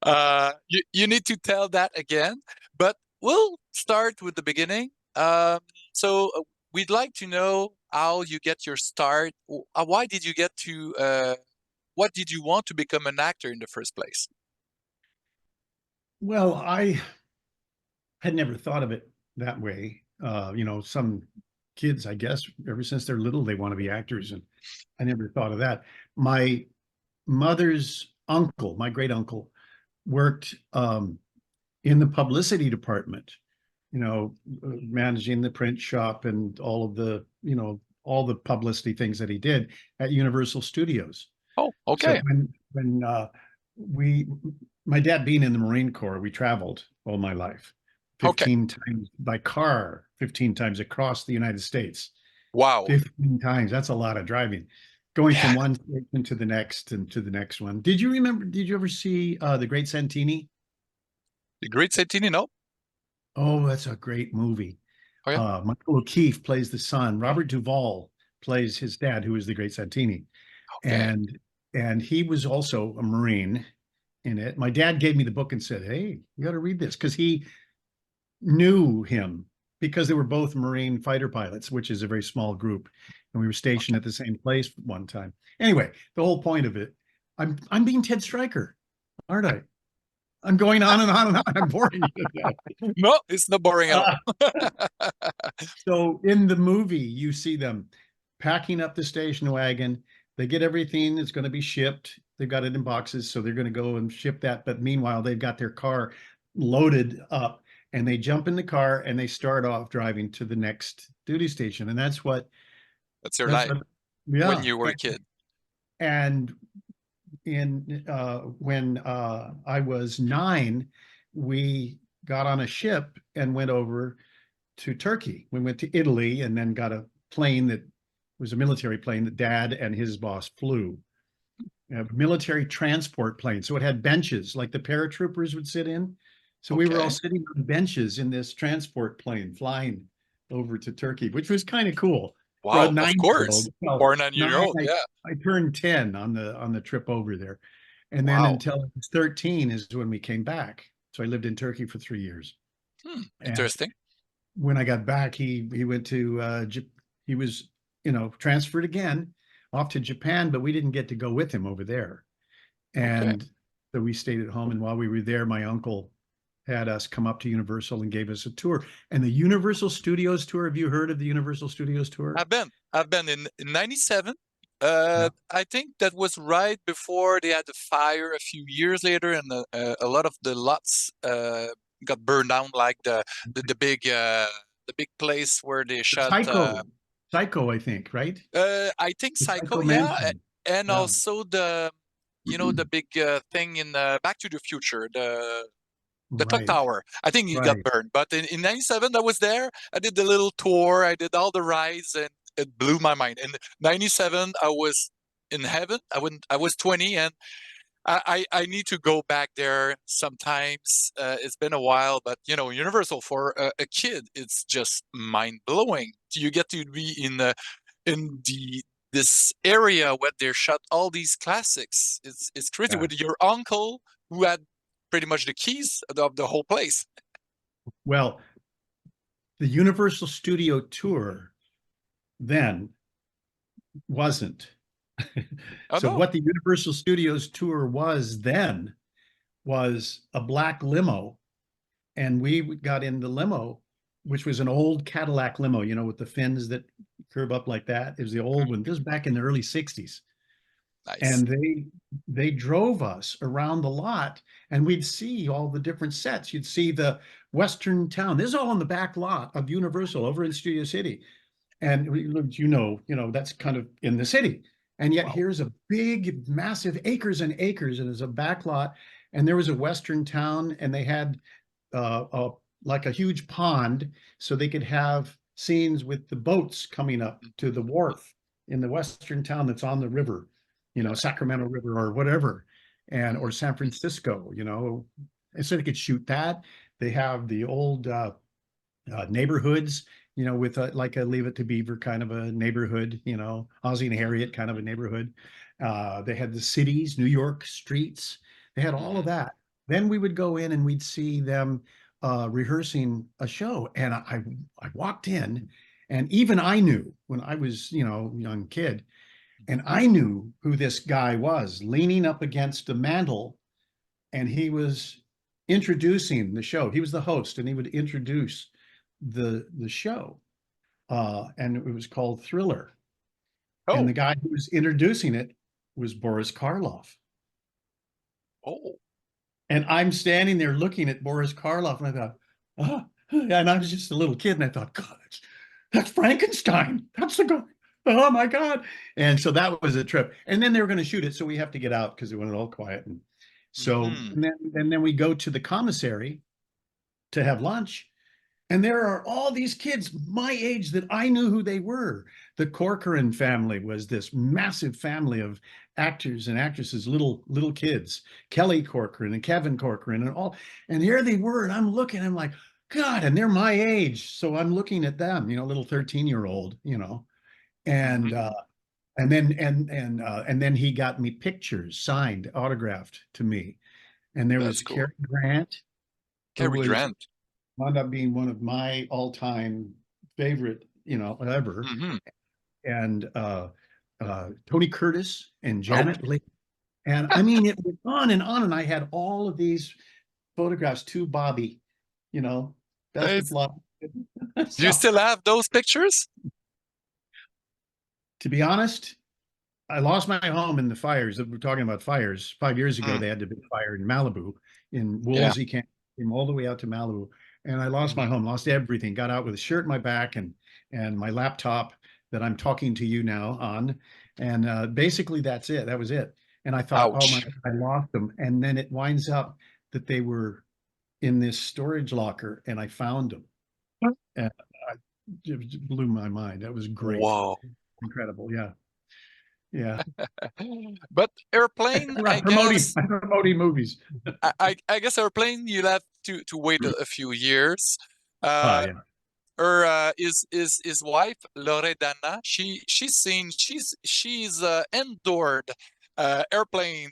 You need to tell that again, but we'll start with the beginning. So we'd like to know how you get your start. Why did you get to? What did you want to become an actor in the first place? Well, I had never thought of it that way. Some kids, I guess, ever since they're little, they want to be actors, and I never thought of that. My mother's uncle, my great uncle, worked in the publicity department, managing the print shop and all of the, all the publicity things that he did at Universal Studios. Oh, So okay, when we, my dad being in the Marine Corps, we traveled all my life, okay. 15 times by car, 15 times across the United States, Wow. 15 times. That's a lot of driving, going Yeah, from one station to the next and to the next one. Did you ever see The Great Santini? the Great Santini, no? Oh, that's a great movie. Oh yeah. Michael O'Keefe plays the son. Robert Duvall plays his dad, who is the Great Santini. Okay. And and he was also a Marine in it. My dad gave me the book and said, "Hey, you got to read this," because he knew him because they were both Marine fighter pilots, which is a very small group, and we were stationed Okay. at the same place one time. Anyway, the whole point of it, I'm being Ted Stryker, aren't I? I'm going on and on and on. I'm boring you to death. No, it's not boring at Uh, all. so in the movie, you see them packing up the station wagon. They get everything that's going to be shipped. They've got it in boxes, so they're going to go and ship that. But meanwhile, they've got their car loaded up, and they jump in the car and they start off driving to the next duty station. And That's your that's life what, when yeah. you were a kid. And in when I was 9, we got on a ship and went over to Turkey. We went to Italy and then got a plane that was a military plane that Dad and his boss flew. A military transport plane. So it had benches like the paratroopers would sit in. So we were all Okay. sitting on benches in this transport plane flying over to Turkey, which was kind of cool for a Wow, of 9-year-old. course. Well, For a 9 year nine, old, yeah. I turned 10 on the trip over there. And then Wow. until I was 13 is when we came back. So I lived in Turkey for 3 years. And Interesting. when I got back, he went to he was transferred again off to Japan, but we didn't get to go with him over there. Okay. And so we stayed at home. And while we were there, my uncle had us come up to Universal and gave us a tour. And the Universal Studios tour. Have you heard of the Universal Studios tour? I've been in 97. Yeah. I think that was right before they had the fire a few years later, and a lot of the lots got burned down, like the the big place where they shot. Psycho, I think, right? I think The Psycho, Psycho yeah, Mansion. and Yeah. also the big thing in Back to the Future, the clock Right. tower. I think it got Right. burned. But in 97, I was there. I did the little tour. I did all the rides, and it blew my mind. In 97, I was in heaven. I was 20, and I need to go back there sometimes. It's been a while, but Universal for a kid, it's just mind blowing. You get to be in this area where they shot all these classics. It's crazy Yeah. with your uncle who had pretty much the keys of the whole place. Well, the Universal Studio tour then wasn't. Oh So no. what the Universal Studios tour was then was a black limo, and we got in the limo, which was an old Cadillac limo, with the fins that curve up like that. It was the old one. This was back in the early 60s. Nice. And they drove us around the lot, and we'd see all the different sets. You'd see the Western town. This is all on the back lot of Universal over in Studio City. And that's kind of in the city. And yet Wow. here's a big, massive acres and acres, and there's a back lot, and there was a Western town, and they had like a huge pond, so they could have scenes with the boats coming up to the wharf in the Western town that's on the river, Yeah. Sacramento River or whatever, and or Mhm. San Francisco, and so they could shoot that. They have the old neighborhoods, with like a Leave It to Beaver kind of a neighborhood, Ozzie and Harriet kind of a neighborhood. They had the cities, New York streets. They had all of Mhm. that. then we would go in and we'd see them rehearsing a show. And I walked in, and even I knew when I was, young kid, and I knew who this guy was leaning up against the mantle, and he was introducing the show. He was the host, and he would introduce the show. And it was called Thriller. And the Oh, guy who was introducing it was Boris Karloff. oh, And I'm standing there looking at Boris Karloff, and I thought, oh, and I was just a little kid, and I thought, God, that's Frankenstein. That's the guy. Oh my God. And so that was a trip. And then they were going to shoot it, so we have to get out because it went all quiet. And so hmm, and then we go to the commissary to have lunch. And there are all these kids my age that I knew who they were. The Corcoran family was this massive family of actors and actresses, little kids, Kelly Corcoran and Kevin Corcoran and all. And here they were, and I'm looking, I'm like, God, and they're my age. So I'm looking at them, little 13-year-old, and hmm. and then he got me pictures signed, autographed to me. And there was That's cool. Cary Grant, who Cary was Grant. wound up being one of my all-time favorite, ever. Hmm. And Tony Curtis and Oh, Janet Leigh. And I mean, it went on and on. And I had all of these photographs to Bobby, you know, best of nice. luck. Do you So, still have those pictures? to be honest, I lost my home in the fires. We're talking about fires. 5 years ago, Mm, they had a big fire in Malibu, in yeah. Woolsey, came all the way out to Malibu. And I lost my Hmm. home, lost everything, got out with a shirt in my back and my laptop that I'm talking to you now on. And basically that's it. That was it. And I thought, oh my, Ouch. I lost them. And then it winds up that they were in this storage locker, and I found them. And it blew my mind. That was great. Wow. Incredible. Yeah. Yeah. But airplane, I I'm promoting, guess. I'm promoting movies. I guess airplane. You'll have to wait a few years. Yeah. Her his wife Loredana. She's seen she's endured airplane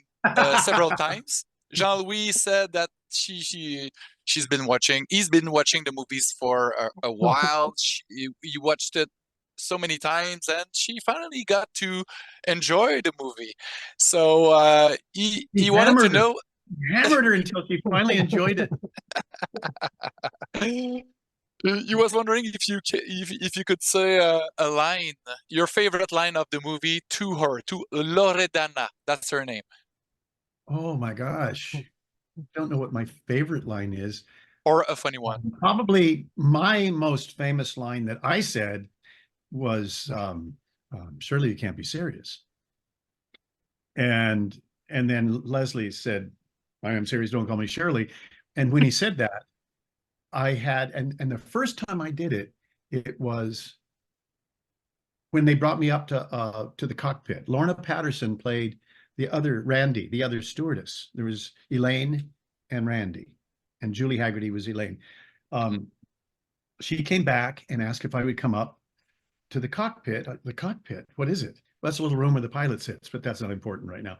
several times. Jean-Louis said that she's been watching. He's been watching the movies for a while. He watched it so many times, and she finally got to enjoy the movie. So he He wanted to hammered her. know. He hammered her until she finally enjoyed it. You was wondering if if you could say a line, your favorite line of the movie to her, to Loredana. That's her name, Oh my gosh. Don't know what my favorite line is. or a funny one. Probably my most famous line that I said was, surely you can't be serious. And and then Leslie said, I am serious, don't call me Shirley. And when he said that, I had, and the first time I did it, it was when they brought me up to the cockpit. Lorna Patterson played the other Randy, the other stewardess. There was Elaine and Randy, and Julie Haggerty was Elaine. Mhm. Um, she came back and asked if I would come up to the cockpit. The cockpit, what is it? Well, that's a little room where the pilot sits, but that's not important right now.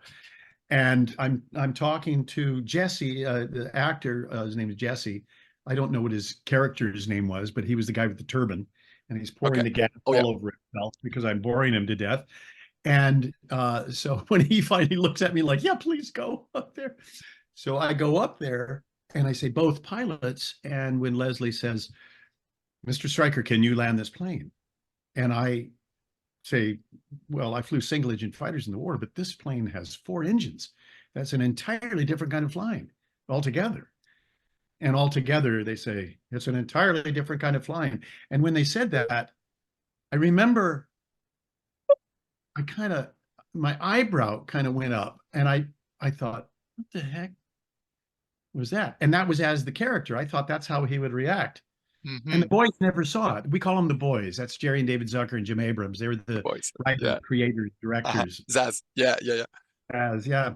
And I'm talking to Jesse, the actor. His name is Jesse. I don't know what his character's name was, but he was the guy with the turban, and he's pouring Okay. the gas Oh yeah. all over himself because I'm boring him to death. And so when he finally looks at me like, "Yeah, please go up there," so I go up there and I say, "Both pilots." And when Leslie says, "Mr. Stryker, can you land this plane?" And I say, well, I flew single engine fighters in the war, but this plane has 4 engines. That's an entirely different kind of flying altogether. And altogether, they say, it's an entirely different kind of flying. And when they said that, I remember I kind of, my eyebrow kind of went up, and I thought, what the heck was that? And that was as the character. I thought that's how he would react. And the Hmm. boys never saw it. We call them the boys. That's Jerry and David Zucker and Jim Abrams. They were The the voice. writers, Yeah. creators, Uh-huh. directors. Zaz. Yeah, yeah, yeah. As yeah,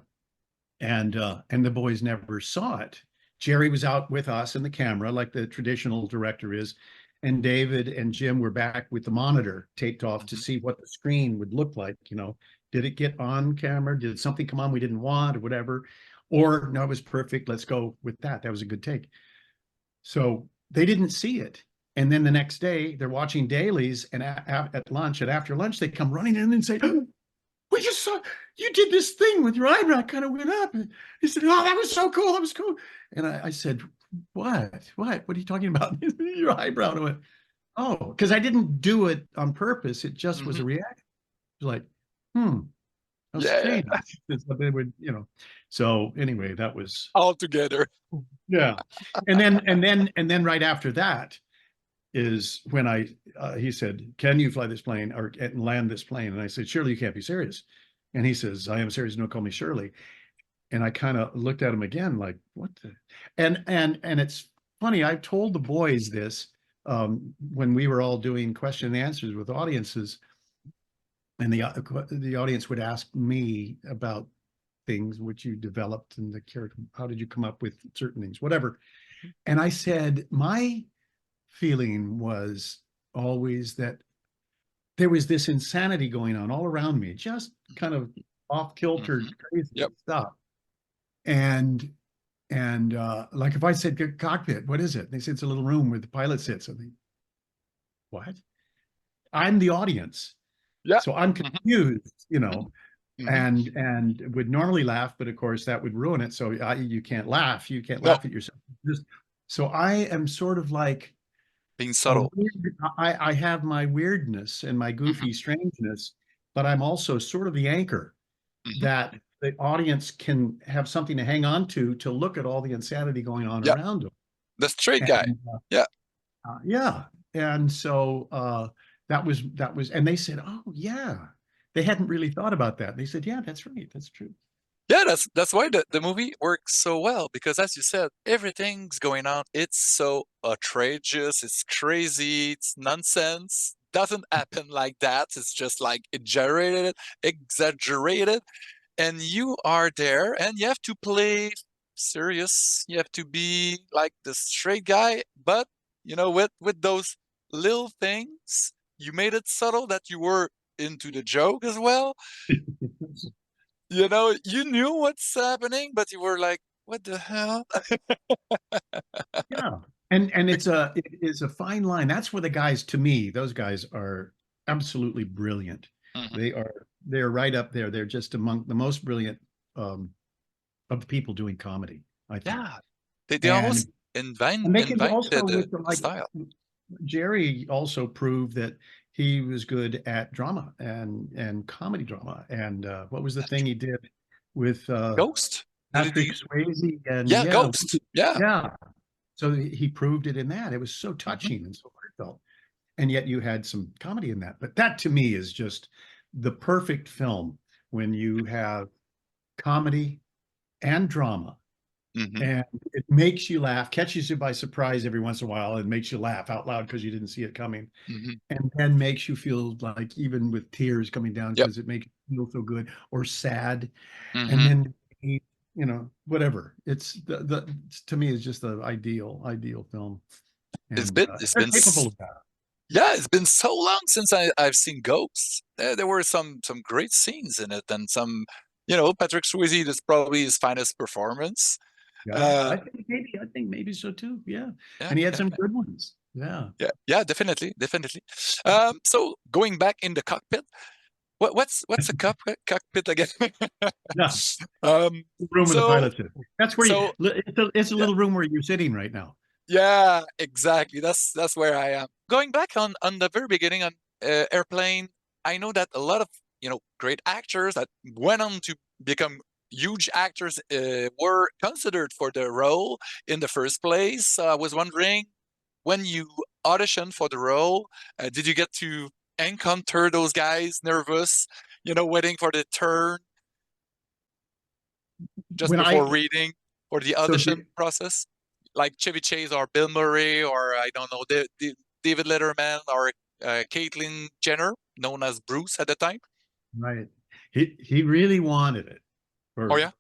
and the boys never saw it. Jerry was out with us in the camera, like the traditional director is, and David and Jim were back with the monitor taped off to Hmm. see what the screen would look like. Did it get on camera? Did something come on we didn't want, or whatever? Or no, it was perfect. Let's go with that. That was a good take. So they didn't see it. And then the next day they're watching dailies, and at lunch, and after lunch, they come running in and say, "Oh, we just saw you did this thing with your eyebrow kind of went up." And he said, "Oh, that was so cool. That was cool." And I said, What are you talking about?" Your eyebrow. And I went, "Oh, because I didn't do it on purpose. It just was Hmm. a reaction." It was like, hmm, how Yeah, strange. They would, So anyway, that was, all together. yeah. And then right after that is when he said, "Can you fly this plane or and land this plane?" And I said, "Surely you can't be serious." And he says, "I am serious. Don't call me Shirley." And I kind of looked at him again, like, what the? And it's funny. I told the boys this when we were all doing question and answers with audiences, and the audience would ask me about things which you developed in the character. How did you come up with certain things, whatever? And I said, my feeling was always that there was this insanity going on all around me, just kind of off kilter, Hmm. crazy Yep. stuff. And like if I said cockpit, what is it? And they said it's a little room where the pilot sits. I think, what? I'm the audience, Yeah. so I'm Hmm. confused, Hmm. and would normally laugh, but of course that would ruin it. So you can't laugh. You can't No, laugh at yourself. Just so I am sort of like being a subtle. weird, I have my weirdness and my Hmm. goofy strangeness, but I'm also sort of the anchor Hmm. that the audience can have something to hang on to look at all the insanity going on Yep. around them. The straight guy. And Yeah. yeah, and so and they said, "Oh yeah," they hadn't really thought about that. They said, "Yeah, that's right, that's true." Yeah, that's why the movie works so well, because as you said, everything's going on. It's so outrageous, it's crazy, it's nonsense. Doesn't happen like that. It's just like exaggerated, and you are there and you have to play serious. You have to be like the straight guy, but with those little things, you made it subtle that you were into the joke as well. You knew what's happening, but you were like, what the hell? Yeah, and it is a fine line. That's where the guys, to me, those guys are absolutely brilliant. Mhm. They're right up there. They're just among the most brilliant um, of the people doing comedy, I think. Yeah. They And almost invent and they can also invented with the like style. Jerry also proved that he was good at drama and comedy drama. And what was the thing he did with Ghost. Did it Patrick do? Swayze? And Yeah, yeah, Ghost. Yeah. yeah. So he proved it in that. It was so Mhm. touching and so heartfelt. And yet you had some comedy in that. But that to me is just the perfect film when you have comedy and drama, Mhm. and it makes you laugh, catches you by surprise every once in a while, and makes you laugh out loud because you didn't see it coming, Mhm. and then makes you feel like even with tears coming down Yep. because it makes you feel so good or sad, and Mhm. then whatever. It's the to me is just the ideal film, It's and been it's they're been capable of that. yeah, it's been so long since I've seen Ghosts. There were some great scenes in it, and Patrick Swayze is probably his finest performance. Yeah, Uh, I think maybe so too. Yeah, yeah, and he had yeah, some yeah, good ones. Yeah, yeah, definitely, definitely. So going back in the cockpit, what's a cockpit again? yeah. um, The room in the so pilot ship. That's where so it's a yeah, little room where you're sitting right now. yeah, exactly. That's where I am. Going back on the very beginning on Airplane, I know that a lot of great actors that went on to become huge actors were considered for the role in the first place. So I was wondering, when you auditioned for the role, did you get to encounter those guys nervous, waiting for the turn just When before I reading for the so audition process? Like Chevy Chase or Bill Murray or I don't know, David Letterman or Caitlyn Jenner, known as Bruce at the time. right, he really wanted it, Oh or yeah.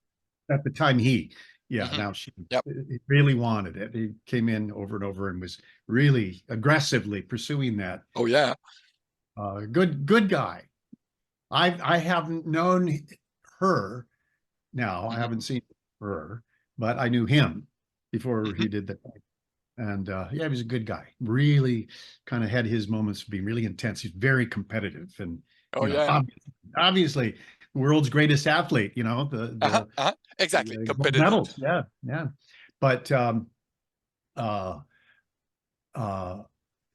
at the time yeah, Hmm. now Yep. he really wanted it. He came in over and over and was really aggressively pursuing that. Oh yeah. Good guy. I haven't known her now. I Hmm. haven't seen. her, but I knew him before Hmm. he did that. And yeah, he was a good guy. Really kind of had his moments of being really intense. He's very competitive and, Oh you know, yeah. obviously world's greatest athlete, you know, Uh-huh, uh-huh. Exactly. the gold Competitive. medals. Yeah, yeah. But uh, uh,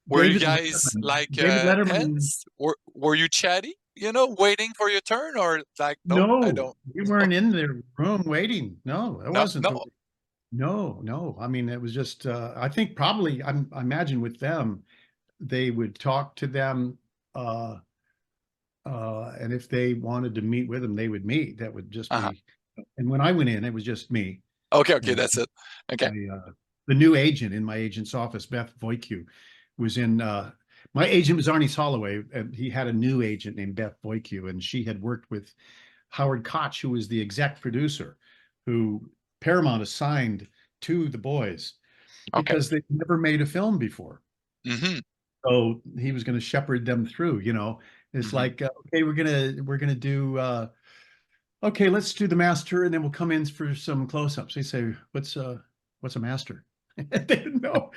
Were you guys like David Letterman, tense? Were you chatty? Waiting for your turn, or like, nope, I no, don't. we weren't in the room waiting. No, it No, wasn't. no. No, no. I mean, it was just, I think probably, I imagine with them, they would talk to them, uh, and if they wanted to meet with them, they would meet. That would just Uh-huh. be, and when I went in, it was just me. Okay, okay, And that's it. Okay. the new agent in my agent's office, Beth Voicu, was in, my agent was Arnie Holloway, and he had a new agent named Beth Voicu, and she had worked with Howard Koch, who was the exec producer, who Paramount assigned to the boys Okay. because they'd never made a film before. Mm-hmm. So he was going to shepherd them through, you know. It's Mm-hmm. like, okay, we're gonna do okay, let's do the master, and then we'll come in for some close-ups. They say, what's a master? They didn't know.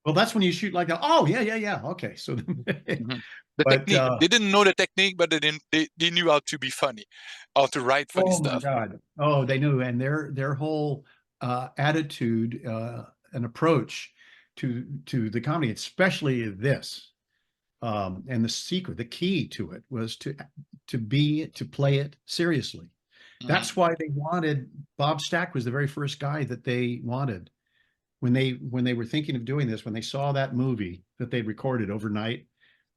Well, that's when you shoot like that. Oh, yeah, yeah, yeah. Okay. So Hmm. The but technique. They didn't know the technique, but they knew how to be funny, how to write funny oh my stuff. God. Oh, they knew. And their whole attitude and approach to the comedy, especially this, and the secret, the key to it was to play it seriously. Hmm. That's why they wanted Bob Stack was the very first guy that they wanted when they were thinking of doing this, when they saw that movie that they'd recorded overnight.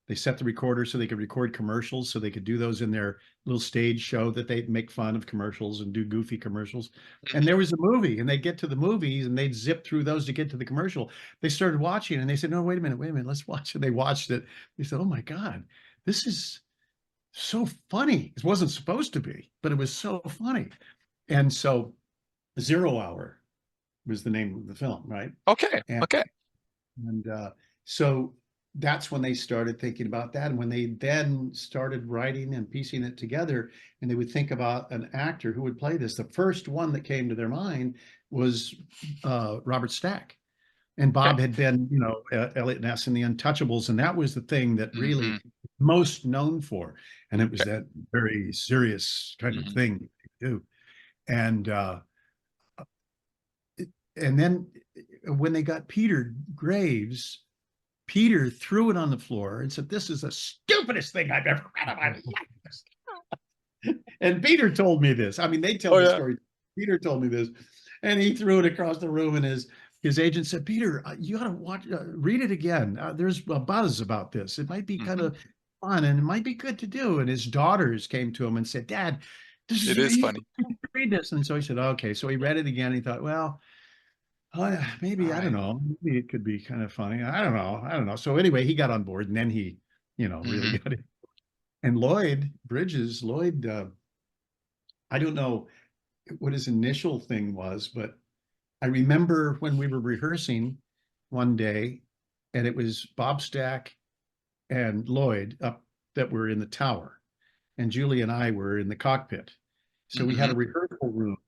They set the recorder so they could record commercials, so they could do those in their little stage show that they'd make fun of commercials and do goofy commercials. And Hmm. there was a movie, and they'd get to the movies and they'd zip through those to get to the commercial. They started watching and they said, no, wait a minute, let's watch it. They watched it. They said, oh my God, this is so funny. It wasn't supposed to be, but it was so funny. And so Zero Hour was the name of the film, right? Okay. And Okay. and so that's when they started thinking about that. And when they then started writing and piecing it together, and they would think about an actor who would play this, the first one that came to their mind was Robert Stack. And Okay. Bob had been, you know, Elliot Ness and the Untouchables, and that was the thing that Hmm. really most known for. And it was Okay. that very serious kind of Hmm. thing to do. And and then when they got Peter Graves, Peter threw it on the floor and said, "This is the stupidest thing I've ever read in my life." And Peter told me this. I mean, they tell Oh the yeah. story. Peter told me this, and he threw it across the room. And his agent said, "Peter, you got to read it again. There's a buzz about this. It might be kind Hmm. of fun, and it might be good to do." And his daughters came to him and said, "Dad, this is It is you funny. read this." And so he said, "Okay." So he read it again. He thought, well, maybe All I don't right. know. Maybe it could be kind of funny. I don't know. I don't know. So anyway, he got on board, and then he, you know, really Hmm. got it. And Lloyd Bridges, I don't know what his initial thing was, but I remember when we were rehearsing one day, and it was Bob Stack and Lloyd up that were in the tower, and Julie and I were in the cockpit. So we had Hmm. a rehearsal room,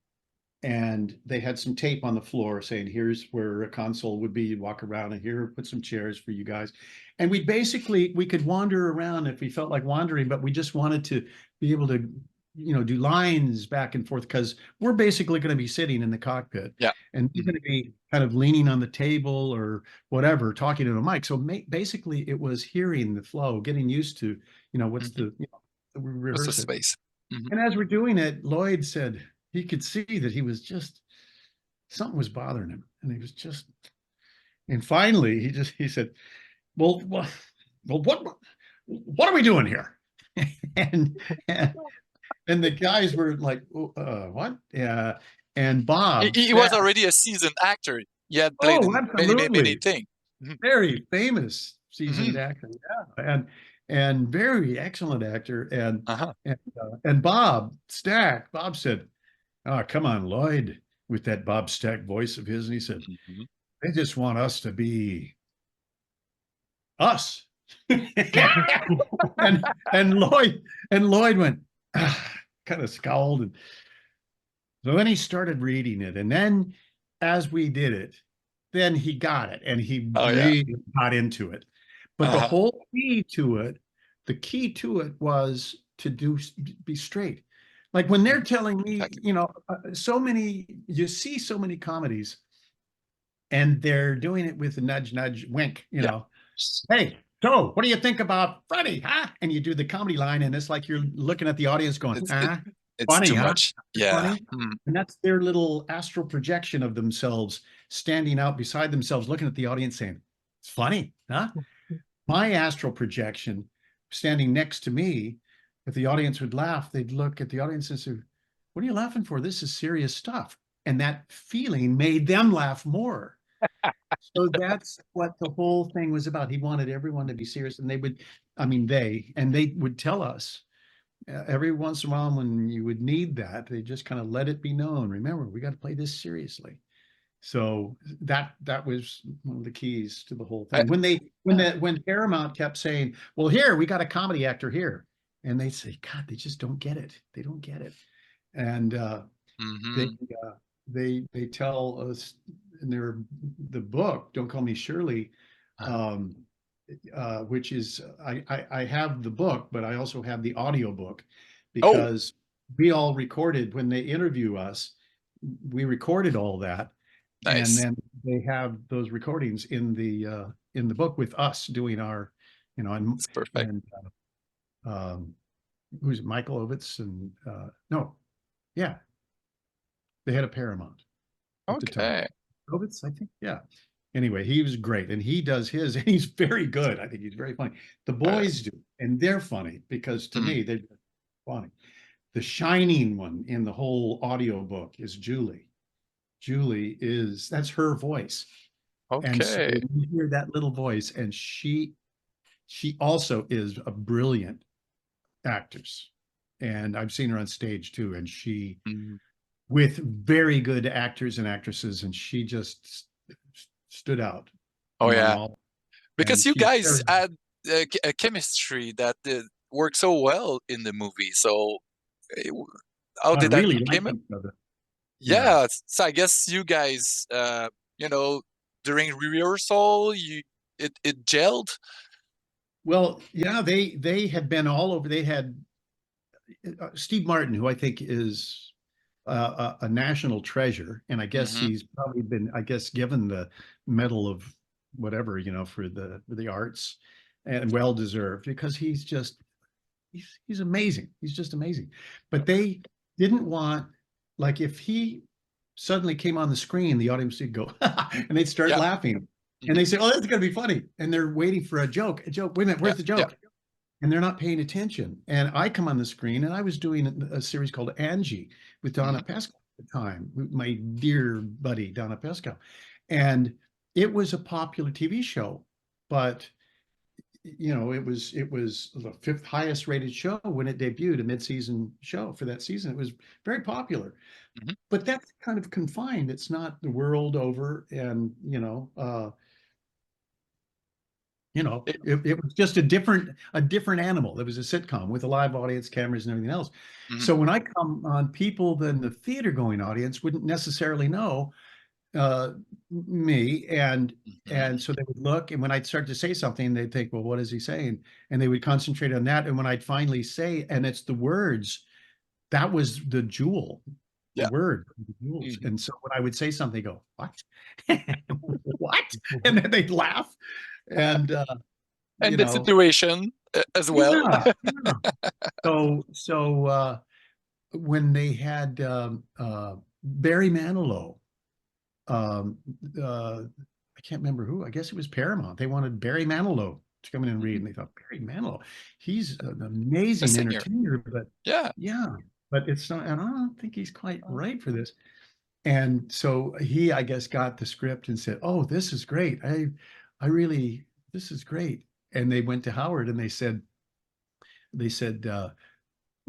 and they had some tape on the floor saying, here's where a console would be. You'd walk around, and here, put some chairs for you guys. And we could wander around if we felt like wandering, but we just wanted to be able to, you know, do lines back and forth, because we're basically going to be sitting in the cockpit, Yeah. and we're Hmm. going to be kind of leaning on the table or whatever, talking to the mic. So basically it was hearing the flow, getting used to, you know, what's Hmm. we What's the rehearse it. space? Hmm. And as we're doing it, Lloyd said he could see that he was just something was bothering him, and he was just. And finally, he said, well, what are we doing here?" and and, and the guys were like, "What?" And Bob He was Stack, already a seasoned actor. He had played oh, in many, many, many absolutely, things. Hmm. very famous Hmm. seasoned actor, yeah, and very excellent actor, Uh-huh. and Bob said, "Oh, come on, Lloyd," with that Bob Stack voice of his. And he said, Hmm. "They just want us to be us." and and Lloyd went, kind of scowled, and So then he started reading it. And then as we did it, then he got it and he Oh yeah. really got into it. But the Uh-huh. whole key to it, the key to it was to be straight. Like when they're Mhm. telling me, Exactly. so many, you see so many comedies and they're doing it with a nudge, nudge, wink, Yeah. hey, so what do you think about Freddie, huh? And you do the comedy line, and it's like you're looking at the audience going, It's it, ah, it's funny, too huh? much. Yeah. Funny. Mm. And that's their little astral projection of themselves standing out beside themselves, looking at the audience saying, it's funny, huh? My astral projection standing next to me, if the audience would laugh, they'd look at the audience and say, what are you laughing for? This is serious stuff. And that feeling made them laugh more. So that's what the whole thing was about. He wanted everyone to be serious, and they would, I mean, they would tell us every once in a while when you would need that, they just kind of let it be known. Remember, we got to play this seriously. So that was one of the keys to the whole I, thing. When Paramount kept saying, "Well, here we got a comedy actor here," and they say, "God, they just don't get it. They don't get it." And they mhm. uh, they tell us in the book Don't Call Me Shirley, Uh, um, which is I have the book but I also have the audio book oh, because we all recorded when they interview us, we recorded all that, and nice. then they have those recordings in the book with us doing our, It's perfect. and um who's it, Michael Ovitz, and no, yeah, they had a Paramount at the time. Okay. Ovitz, I think. Yeah. Anyway, he was great, and he does his, and he's very good. I think he's very funny. The Yeah. boys do, and they're funny because to Mm. me they're funny. The shining one in the whole audio book is Julie. Julie is that's her voice, and so Okay. you hear that little voice, and she also is a brilliant actress, and I've seen her on stage too, and she Mm. with very good actors and actresses, and she just stood out Oh among yeah. all. Because And you she's guys very, had a chemistry that worked so well in the movie. So, eh, w- how I did that really like came up? each other. Yeah. Yeah. So I guess you guys, you know, during rehearsal, it gelled. Well, yeah, they had been all over. They had Steve Martin, who I think is a national treasure, and I guess Hmm. he's probably been, I guess, given the medal of whatever, for the arts, and well deserved because he's amazing. He's just amazing. But they didn't want, like, if he suddenly came on the screen, the audience would go, and they'd start Yeah. laughing. And Hmm. they say, "Oh, that's going to be funny." And they're waiting for a joke. A joke. Wait a minute, Yeah. where's the Yeah. joke? And they're not paying attention. And I come on the screen, and I was doing a series called Angie with Donna Hmm. Pascal at the time, my dear buddy Donna Pascal, and it was a popular TV show, but it was the fifth highest rated show when it debuted, a mid-season show for that season. It was very popular, Hmm. but that's kind of confined. It's not the world over, and It, it was just a different animal. It was a sitcom with a live audience, cameras, and everything else. mhm. So when I come on, people then the theater going audience wouldn't necessarily know uh, me, and Mhm. so they would look, and when I'd start to say something, they'd think, well, what is he saying? And they would concentrate on that, and when I'd finally say, and it's the words, that was the jewel, the Yeah. word, the jewels. Mhm. And so when I would say something, they go, what? What? And then they'd laugh, and And you the know situation as well. yeah, yeah. So when they had Barry Manilow, um, I can't remember who. I guess it was Paramount. They wanted Barry Manilow to come in and read, Mhm. and they thought Barry Manilow, he's an A amazing singer. entertainer, but Yeah. yeah, but it's not. And I don't think he's quite right for this. And so he, I guess, got the script and said, "Oh, this is great. I really, this is great." And they went to Howard and they said,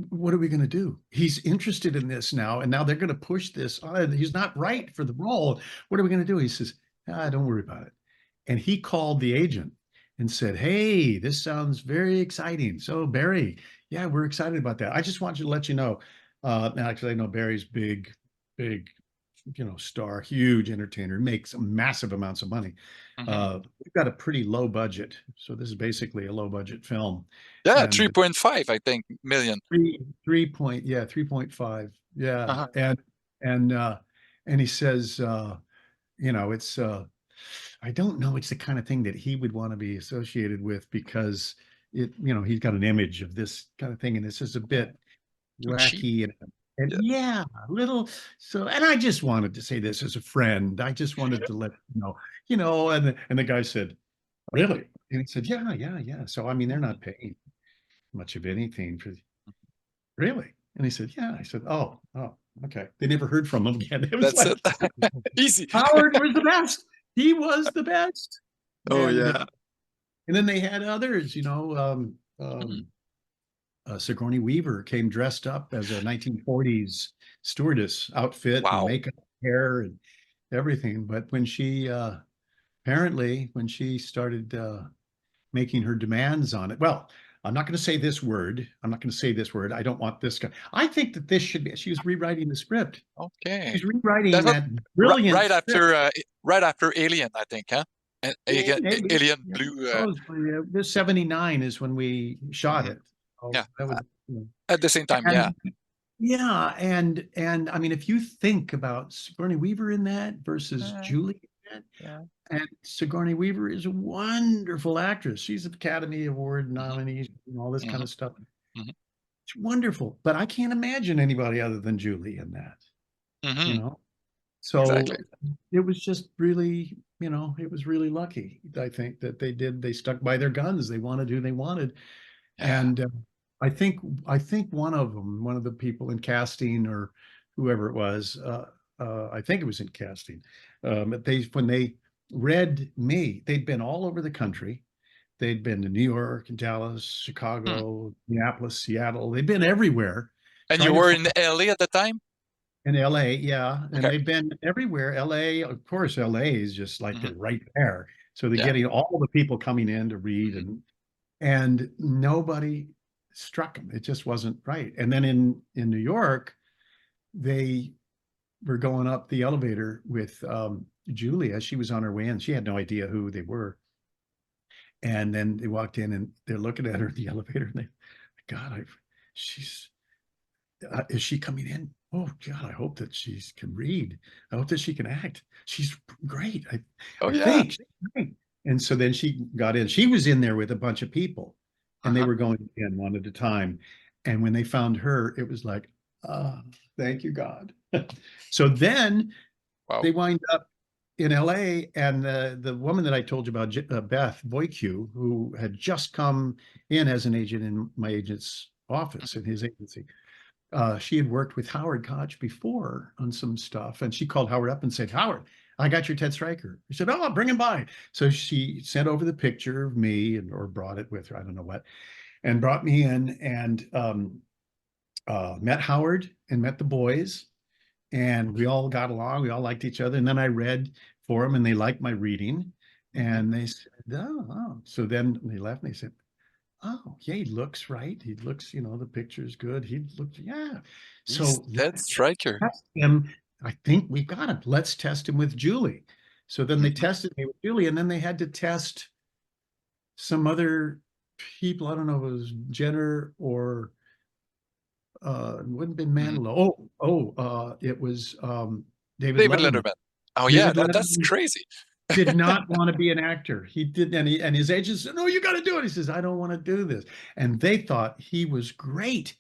what are we going to do? He's interested in this now, and now they're going to push this. Oh, he's not right for the role. What are we going to do? He says, don't worry about it. And he called the agent and said, hey, this sounds very exciting. So, Barry, yeah, we're excited about that. I just want you to let you know. Now, actually, I know Barry's big. big, star, huge entertainer, makes massive amounts of money. Hmm. We've got a pretty low budget, so this is basically a low budget film, Yeah, and 3.5, I think, million. three point, yeah, 3.5, yeah, Uh-huh. and and he says, it's I don't know, it's the kind of thing that he would want to be associated with because he's got an image of this kind of thing, and it's just a bit Too cheap. wacky and Yeah. yeah, a little. So, and I just wanted to say this as a friend. I just wanted to let and the guy said, "Really?" And he said, "Yeah, yeah, yeah." So, I mean, they're Mhm. not paying much of anything for really. And he said, "Yeah." I said, "Oh, oh, okay." They never heard from him again. It was That's it. like Easy. Howard was the best. He was the best. Oh And yeah. and then they had others, Hmm. Sigourney Weaver came dressed up as a 1940s stewardess outfit and Wow. makeup, hair, and everything. But when she apparently when she started making her demands on it, well, I'm not going to say this word. I'm not going to say this word. I don't want this guy. I think that this should be. She was rewriting the script. Okay. She's rewriting That was that brilliant script. right after Alien, I think, huh? And Yeah, maybe. Alien Yeah, Blue. supposedly. This 79 is when we shot Mhm. it. Oh, Yeah. that was. You know. At the same time, yeah. And yeah, and I mean, if you think about Sigourney Weaver in that versus Uh, Julie in that, yeah. and Sigourney Weaver is a wonderful actress. She's an Academy Award Hmm. nominee and all this kind Hmm. of stuff. Hmm. It's wonderful, but I can't imagine anybody other than Julie in that, you Hmm. know? Exactly. So it was just really, it was really lucky, I think, that they stuck by their guns. They wanted who they wanted. Yeah. And I think one of the people in casting or whoever it was, I think it was in casting. When they read me, they'd been all over the country. They'd been to New York, Dallas, Hmm. Chicago, Minneapolis, Seattle. They'd been everywhere And you trying to were find in LA at the time? in LA, yeah, and Okay. they've been everywhere. LA, of course, LA is just like Hmm. they're right there. So they're Yeah. getting all the people coming in to read Hmm. and nobody struck them. It just wasn't right. And then in New York, they were going up the elevator with Julia. She was on her way in. She had no idea who they were. And then they walked in and they're looking at her in the elevator and they, God, she's is she coming in? Oh God, I hope that she can read. I hope that she can act. She's great. Oh I yeah. think she's great. And so then she got in. She was in there with a bunch of people, and they Uh-huh. were going in one at a time. And when they found her, it was like, oh, thank you, God. So then Wow. they wind up in LA, and the woman that I told you about, Beth Voicu, who had just come in as an agent in my agent's office Mhm. in his agency, she had worked with Howard Koch before on some stuff, and she called Howard up and said, "Howard, I got your Ted Stryker." He said, "Oh, bring him by." So she sent over the picture of me, or brought it with her, I don't know what, and brought me in and met Howard and met the boys, and we all got along. We all liked each other, and then I read for them, and they liked my reading, Mhm. and they said, "Oh, oh." So then they left, and they said, "Oh, yeah, he looks right. He looks, the picture's good. He looks, yeah." He's So Ted Striker. test him. I think we got him. Let's test him with Julie. So then they Mhm. tested me with Julie, and then they had to test some other people. I don't know if it was Jenner or it wouldn't have been Mhm. Manilow. It was David David Letterman. Letterman. Oh yeah, David that's Letterman crazy. did not want to be an actor. He did, and his agent said, "No, you got to do it." He says, "I don't want to do this." And they thought he was great.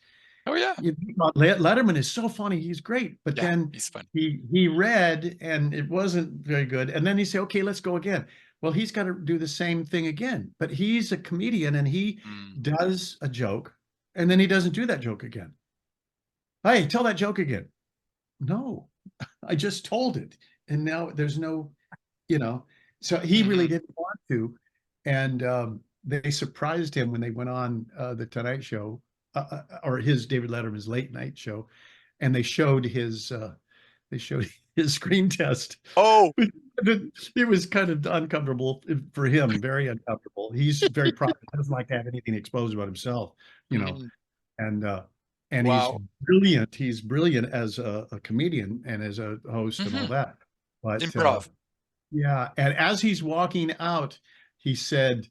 Oh yeah. Letterman is so funny. He's great. But Yeah, then he's fun. he read and it wasn't very good. And then he said, "Okay, let's go again." Well, he's got to do the same thing again. But he's a comedian and he Mm. does a joke and then he doesn't do that joke again. Hey, tell that joke again. No, I just told it. And now there's no, you know, so he really Mhm. didn't want to. And they surprised him when they went on the Tonight Show or his David Letterman's late night show, and they showed his screen test. Oh. It was kind of uncomfortable for him, very uncomfortable. He's very proud. He doesn't like to have anything exposed about himself, you know. Mhm. And and he's Wow. brilliant. He's brilliant as a comedian and as a host and all Hmm. that. But Improv. yeah, and as he's walking out, he said,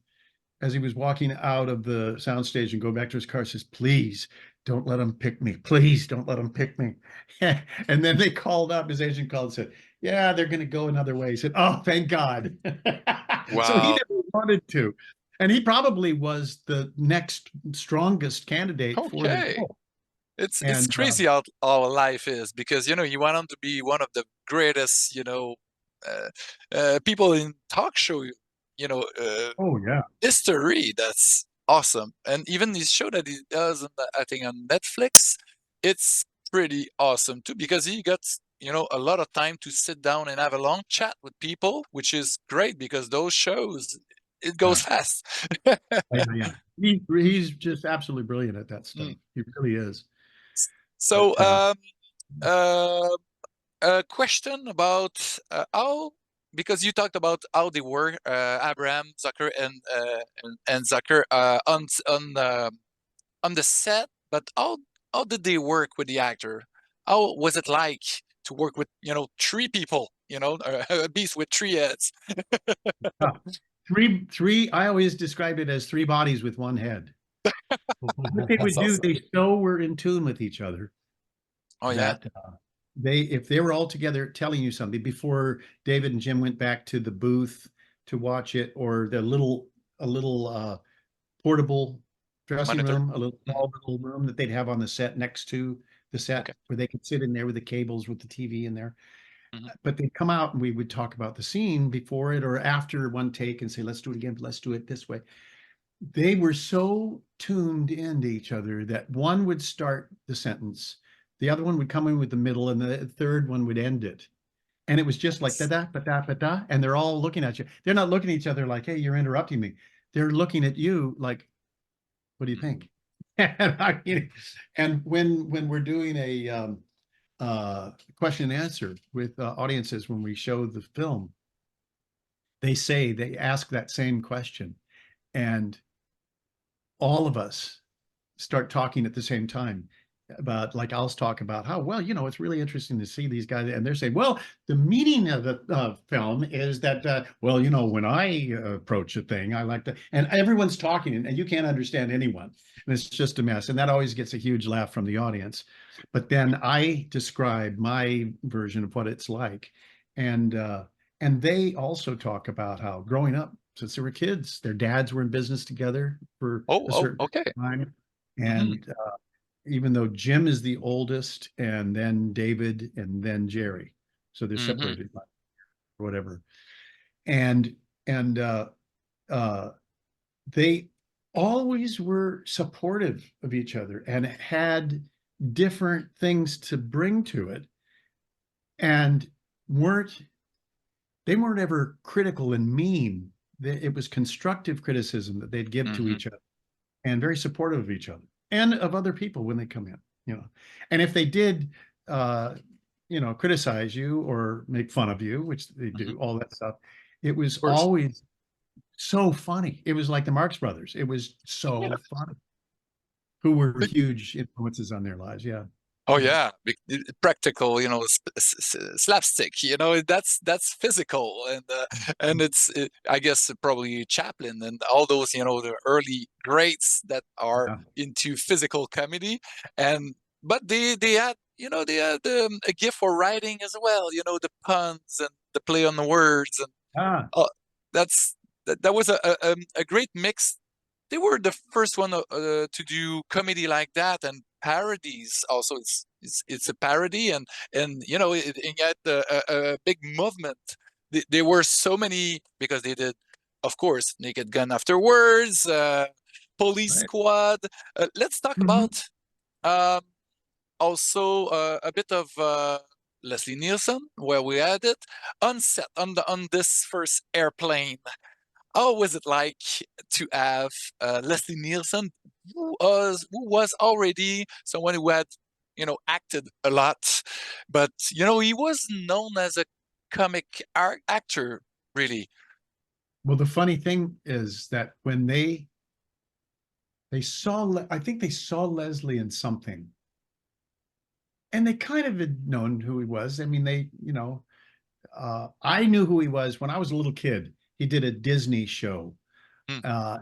as he was walking out of the soundstage and go back to his car, says, "Please don't let him pick me. Please don't let him pick me." And then they called up, his agent called and said, "Yeah, they're going to go another way." He said, "Oh, thank God." So he Wow. never wanted to. And he probably was the next strongest candidate for the Okay. role. It's And crazy how our life is, because you want him to be one of the greatest, people in talk show, oh yeah, history. That's awesome. And even this show that he does, I think on Netflix, it's pretty awesome too, because he got a lot of time to sit down and have a long chat with people, which is great because those shows, it goes yeah, fast. yeah, yeah. He's just absolutely brilliant at that stuff. Mm. He really is. So, But uh, a question about how, because you talked about how they were, Abraham, Zucker, and Zucker, on the set, but how did they work with the actor? How was it like to work with three people, a beast with three heads? uh, three. I always described it as three bodies with one head. What they That's would do, awesome. they so were in tune with each other Oh yeah. that if they were all together telling you something before David and Jim went back to the booth to watch it, or the little a little portable dressing Monitor. room, a little Hmm. small little room that they'd have on the set next to the set Okay. where they could sit in there with the cables with the TV in there. Hmm. But they'd come out and we would talk about the scene before it or after one take and say, let's do it again, let's do it this way. They were so tuned into each other that one would start the sentence, the other one would come in with the middle, and the third one would end it. And it was just like da Nice. da ba da ba da, and they're all looking at you. They're not looking at each other like, "Hey, you're interrupting me." They're looking at you like, "What do you Mhm. think?" And and when we're doing a question and answer with audiences when we show the film, they ask that same question, and all of us start talking at the same time about, like, I'll talk about how, well, it's really interesting to see these guys, and they're saying, well, the meaning of the film is that, well, when I approach a thing, I like to, and everyone's talking, and you can't understand anyone, and it's just a mess, and that always gets a huge laugh from the audience. But then I describe my version of what it's like, and they also talk about how growing up since they were kids, their dads were in business together for Oh, a oh, certain okay. time. Hmm. And even though Jim is the oldest, and then David, and then Jerry, so they're Hmm. separated by whatever. And and uh, they always were supportive of each other and had different things to bring to it, and weren't they weren't ever critical and mean. It was constructive criticism that they'd give to Hmm. each other, and very supportive of each other and of other people when they come in. And if they did uh criticize you or make fun of you, which they Hmm. do, all that stuff, it was Of course. always so funny. It was like the Marx Brothers. It was Yeah. so funny, who were huge influences on their lives. Yeah. Oh Yeah. yeah, practical, slapstick. That's physical, and I guess probably Chaplin and all those, the early greats that are Yeah. into physical comedy, and but they had a gift for writing as well. The puns and the play on the words, and Ah, uh, that was a great mix. They were the first one to do comedy like that, and parodies also. It's a parody, and it had a big movement. There were so many, because they did, of course, Naked Gun afterwards, Police right. Squad. Let's talk Mhm. about um, also a bit of Leslie Nielsen, where we had it on set on this first airplane. How was it like to have Leslie Nielsen, who was already someone who had, acted a lot, but he was known as a comic actor, really. Well, the funny thing is that when they saw, I think they saw Leslie in something, and they kind of had known who he was. I mean, I knew who he was when I was a little kid. He did a Disney show, Hmm.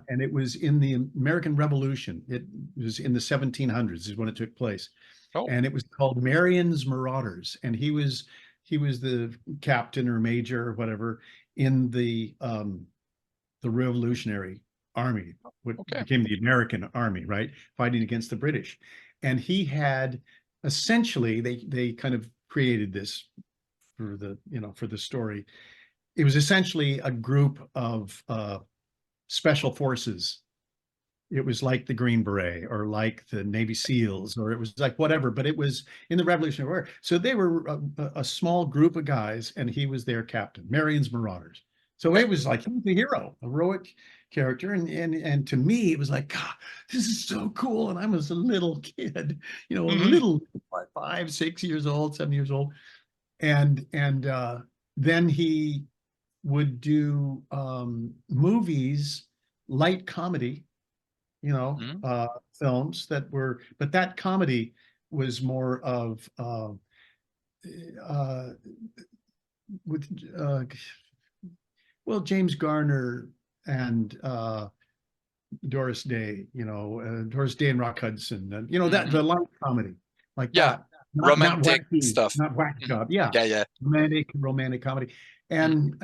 and it was in the American Revolution. It was in the 1700s is when it took place, Oh, and it was called Marion's Marauders. And he was the captain or major or whatever in the Revolutionary Army, what okay. became the American Army, right, fighting against the British. And he had essentially they kind of created this for the story. It was essentially a group of special forces. It was like the Green Beret or like the Navy SEALs, or it was like whatever, but it was in the Revolutionary War. So they were a small group of guys, and he was their captain, Marion's Marauders. So Okay. it was like he was a hero, a heroic character, and to me, it was like, God, this is so cool. And I was a little kid, a Hmm. little 5, 6 years old, 7 years old, and then he would do movies, light comedy, Hmm. films but that comedy was more of uh, with well, James Garner and Doris Day and Rock Hudson, and that Hmm. the light comedy like Yeah, that, not romantic wacky, stuff. not wacky Mhm. job, yeah, Yeah, yeah. romantic comedy, and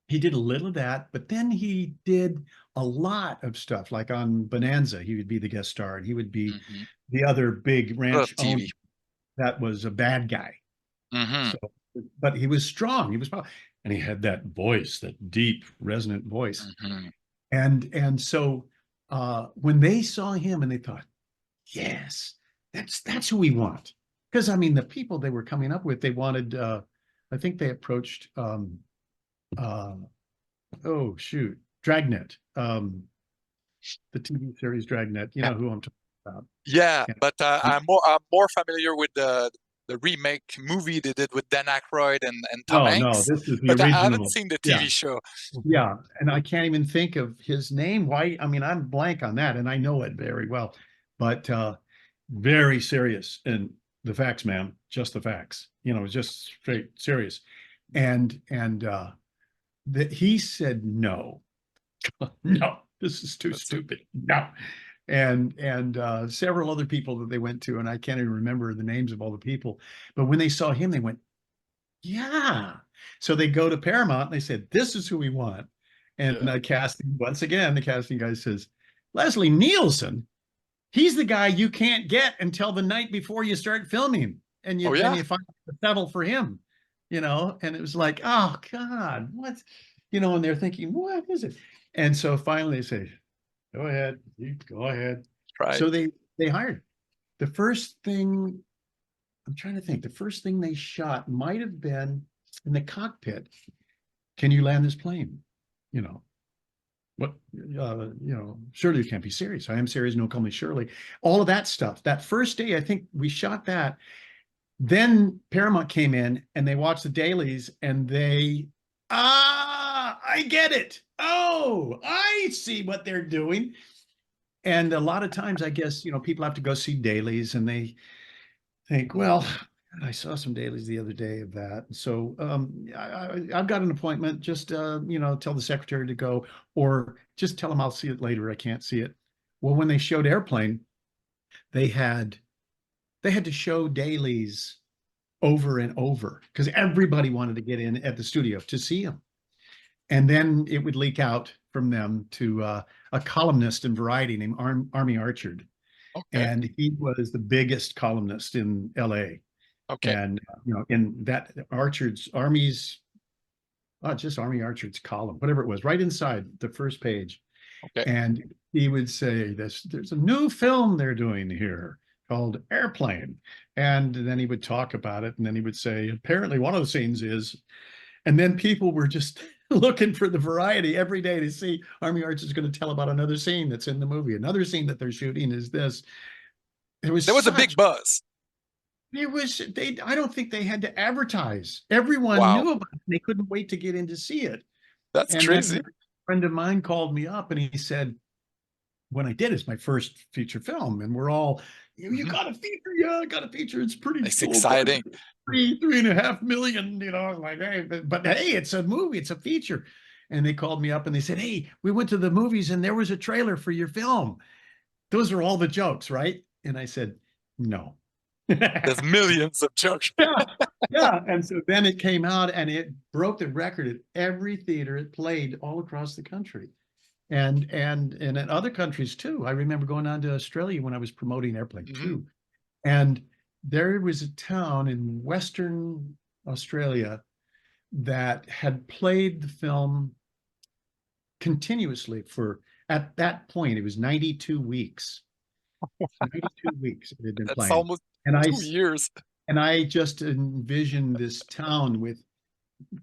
he did a little of that, but then he did a lot of stuff like on Bonanza. He would be the guest star, and he would be Hmm. the other big A lot of ranch owner TV. that was a bad guy. Hmm. So, but he was strong. He was, and he had that voice, that deep, resonant voice. Hmm. And so when they saw him and they thought, yes, that's who we want. Because I mean, the people they were coming up with, they wanted. I think they approached. Uh, oh shoot, Dragnet, the TV series Dragnet. You Yeah, know who I'm talking about. yeah. And, But I'm more familiar with the remake movie they did with Dan Aykroyd and Tom no, no, Hanks. this is the But I haven't original. seen the Yeah, TV show. yeah, and I can't even think of his name. Why? I mean, I'm blank on that, and I know it very well, but very serious. And the facts, man, just the facts. Just straight serious. And that he said no, no, this is too That's it. stupid. No. And several other people that they went to, and I can't even remember the names of all the people. But when they saw him, they went, yeah. So they go to Paramount and they said, this is who we want. And Yeah. once again, the casting guy says, Leslie Nielsen, he's the guy you can't get until the night before you start filming. And Oh then yeah. you find to settle for him. And it was like, oh God, what? And they're thinking, what is it? And so finally they say, go ahead, you go ahead. Right. So they hired. The first thing I'm trying to think. The first thing they shot might have been in the cockpit. Can you land this plane? You know what? Surely you can't be serious. I am serious. No, call me Shirley. All of that stuff. That first day, I think we shot that. Then Paramount came in and they watched the dailies and I get it. Oh, I see what they're doing. And a lot of times, I guess, people have to go see dailies and they think, well, I saw some dailies the other day of that. So I've got an appointment. Just tell the secretary to go, or just tell them I'll see it later. I can't see it. Well, when they showed Airplane, they had they had to show dailies over and over because everybody wanted to get in at the studio to see them. And then it would leak out from them to a columnist in Variety named Army Archard, Okay. and he was the biggest columnist in LA. Okay. And in that just Army Archard's column, whatever it was, right inside the first page. Okay. And he would say this, there's a new film they're doing here called Airplane. And then he would talk about it, and then he would say, apparently one of the scenes is, and then people were just looking for the variety every day to see Army Archard's is going to tell about another scene that's in the movie. Another scene that they're shooting is this. It was There was a big such buzz. I don't think they had to advertise. Everyone Wow. knew about it. They couldn't wait to get in to see it. That's And then crazy. a friend of mine called me up and he said, when I did, it's my first feature film, and we're all, you got a feature, yeah, I got a feature. It's pretty It's low exciting. budget, 3.5 million. I'm like, hey, but hey, it's a movie, it's a feature. And they called me up and they said, hey, we went to the movies and there was a trailer for your film. Those are all the jokes, right? And I said, no. There's millions of jokes. Yeah, yeah. And so then it came out and it broke the record at every theater it played all across the country. And in other countries too. I remember going on to Australia when I was promoting Airplane Mm-hmm. 2. And there was a town in Western Australia that had played the film continuously for, at that point, it was 92 weeks. 92 weeks it had been That's playing. almost And I 2 years. and I just envisioned this town with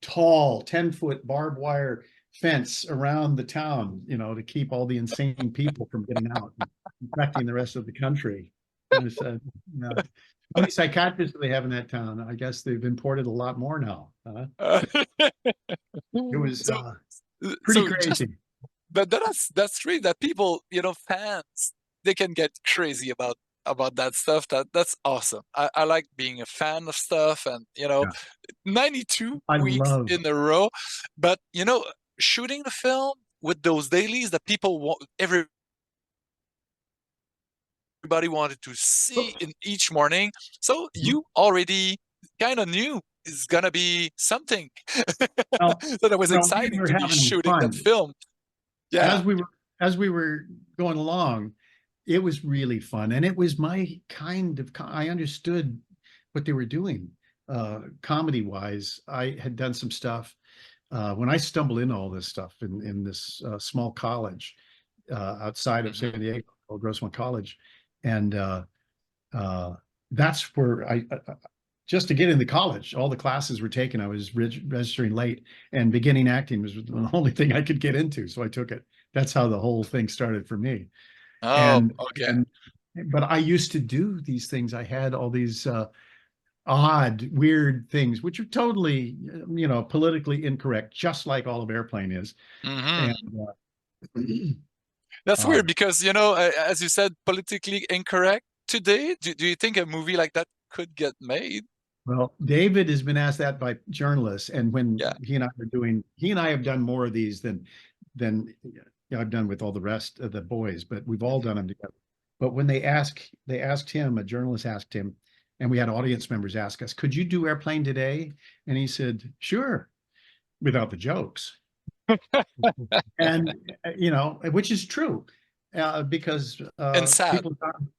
tall 10-foot barbed wire fence around the town, to keep all the insane people from getting out and infecting the rest of the country. And I said, how many psychiatrists do they have in that town? I guess they've imported a lot more now. Uh, It was so, pretty so just, crazy. but that's great that people, fans, they can get crazy about that stuff. That's awesome. I like being a fan of stuff, and Yeah. 92 I weeks love, in a row. But shooting the film with those dailies that people want, everybody wanted to see in each morning. So you already kind of knew it's gonna be something. well, So that was we exciting were to be having shooting that fun film. Yeah. as we were as we were going along. It was really fun, and it was my kind of. I understood what they were doing, comedy wise. I had done some stuff when I stumbled into all this stuff in this small college outside of Hmm. San Diego called Grossmont College, and uh, that's where just to get into college, all the classes were taken. I was registering late, and beginning acting was the only thing I could get into, so I took it. That's how the whole thing started for me. Oh, And okay. and but I used to do these things. I had all these odd, weird things, which are totally, politically incorrect, just like all of Airplane is. And Hmm. uh, That's weird um, because, as you said, politically incorrect today. Do you think a movie like that could get made? well, David has been asked that by journalists, and when Yeah. he and I have done more of these than I've done with all the rest of the boys, but we've all done them together. But when they asked him, a journalist asked him, and we had audience members ask us, "Could you do Airplane today?" And he said, "Sure," without the jokes. And which is true, because And sad.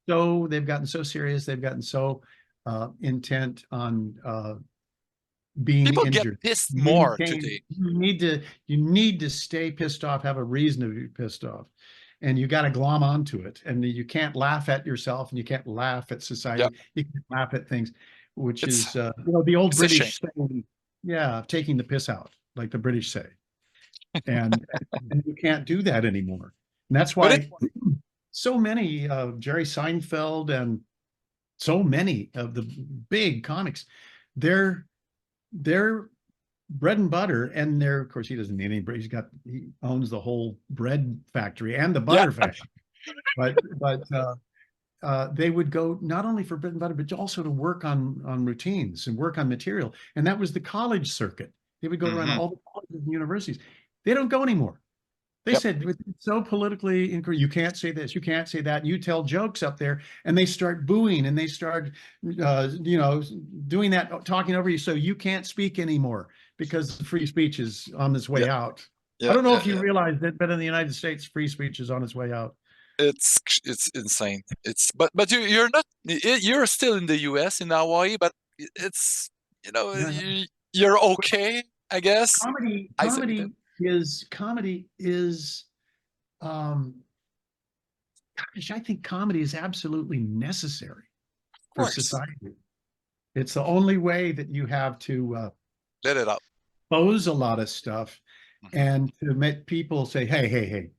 they've gotten so serious, they've gotten so intent on being People get injured. pissed more Maintain, today. you need to stay pissed off, have a reason to be pissed off, and you got to glom onto it. And you can't laugh at yourself, and you can't laugh at Yeah. society. You can laugh at things, which It's is the old it's a shame. British saying, yeah, taking the piss out, like the British say. And you can't do that anymore. And that's But it why so many Jerry Seinfeld and so many of the big comics, they're they're bread and butter, and they're, of course, he doesn't need any bread. He owns the whole bread factory and the Yeah. butter factory. But they would go not only for bread and butter, but also to work on routines and work on material. And that was the college circuit. They would go around Hmm. all the colleges and universities. They don't go anymore. They Yep. said, it's so politically incorrect. You can't say this, you can't say that. You tell jokes up there, and they start booing, and they start, doing that, talking over you. So you can't speak anymore because free speech is on its Yeah. way out. I Yeah. don't know Yeah. if you Yeah. realize that, but in the United States, free speech is on its way out. It's insane. But you're still in the US, in Hawaii, but it's Yeah, yeah. you're okay, I guess. Comedy, Isolated. comedy comedy is, um, gosh, I think comedy is absolutely necessary Of for course. society. It's the only way that you have to Let it out. expose a lot of stuff Mhm. and to make people say, hey, hey, hey,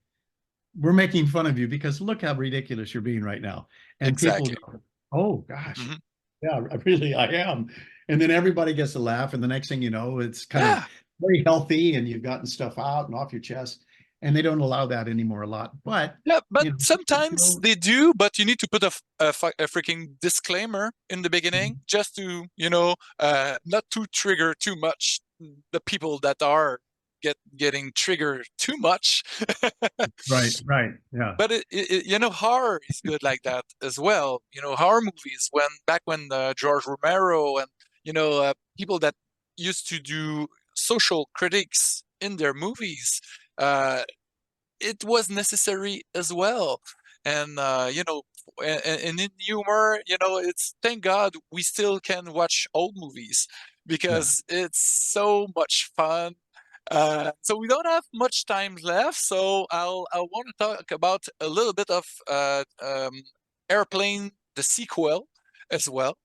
we're making fun of you because look how ridiculous you're being right now. And people Exactly. go, oh gosh, Hmm. yeah, I am. And then everybody gets a laugh. And the next thing you know, it's kind of Yeah. very healthy and you've gotten stuff out and off your chest. and they don't allow that anymore a lot. But Yeah, but you know, sometimes so, they do, but you need to put a freaking disclaimer in the beginning just to, not to trigger too much the people that are getting triggered too much. right, right, yeah, But horror is good like that as well. Horror movies when George Romero and people that used to do social critics in their movies, uh, it was necessary as well. And and in humor, it's thank God we still can watch old movies yeah. because it's so much fun. So we don't have much time left, so I want to talk about a little bit of Airplane, the sequel, as well.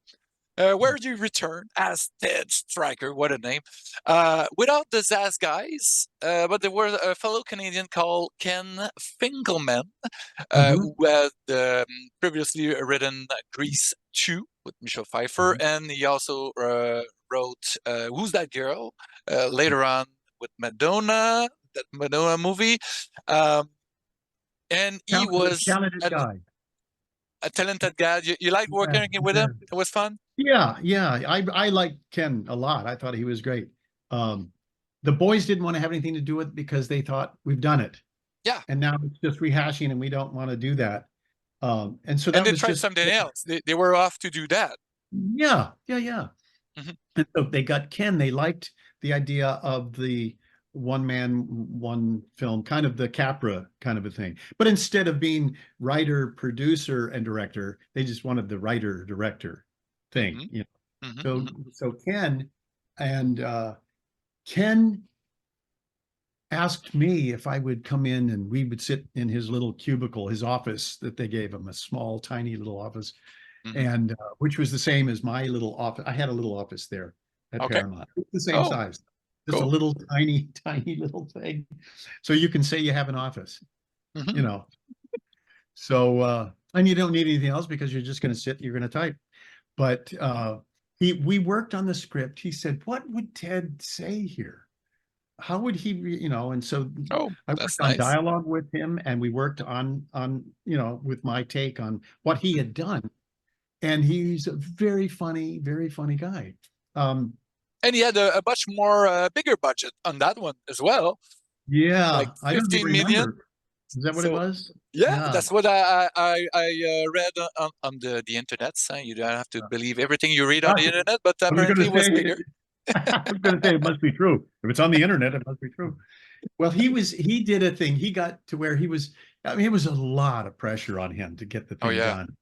Where do you return as Ted Striker? What a name! Without the Zaz guys, but there was a fellow Canadian called Ken Finkelman, Hmm. who had previously written Grease 2 with Michelle Pfeiffer, and he also wrote Who's That Girl later on with Madonna, that Madonna movie. Um, and he Talented, was talented guy. a talented guy. You like Yeah, working with yeah. him? It was fun. Yeah, yeah. I like Ken a lot. I thought he was great. Um, the boys didn't want to have anything to do with it because they thought we've done it, Yeah. and now it's just rehashing, and we don't want to do that. And so And that they was tried just, something else. They were off to do that. yeah, yeah, yeah. Hmm. And so they got Ken. They liked the idea of the one man, one film, kind of the Capra kind of a thing. But instead of being writer, producer, and director, they just wanted the writer, director thing. Hmm. You know? Hmm. So Hmm. so Ken and Ken asked me if I would come in and we would sit in his little cubicle, his office that they gave him, a small, tiny little office, Hmm. and which was the same as my little office. I had a little office there at Okay. Paramount. It's the same Oh, size, just a cool. little tiny, tiny little thing. So you can say you have an office, you Hmm. know. So and you don't need anything else because you're just going to sit, you're going to type. But we worked on the script. He said, "What would Ted say here? How would he, and so Oh, I that's worked on nice. dialogue with him, and we worked on with my take on what he had done, and he's a very funny guy. um And he had a much more bigger budget on that one as well, like yeah, I don't even 15 million. remember. Is that what it So was? yeah, Yeah. that's what I read on the internet. You don't have to believe everything you read on the Gosh, internet, but I was going apparently to it was say bigger. I was going to say it must be true. If it's on the internet, it must be true. Well, he did a thing. He got to where he was, I mean, it was a lot of pressure on him to get the Oh thing yeah. done.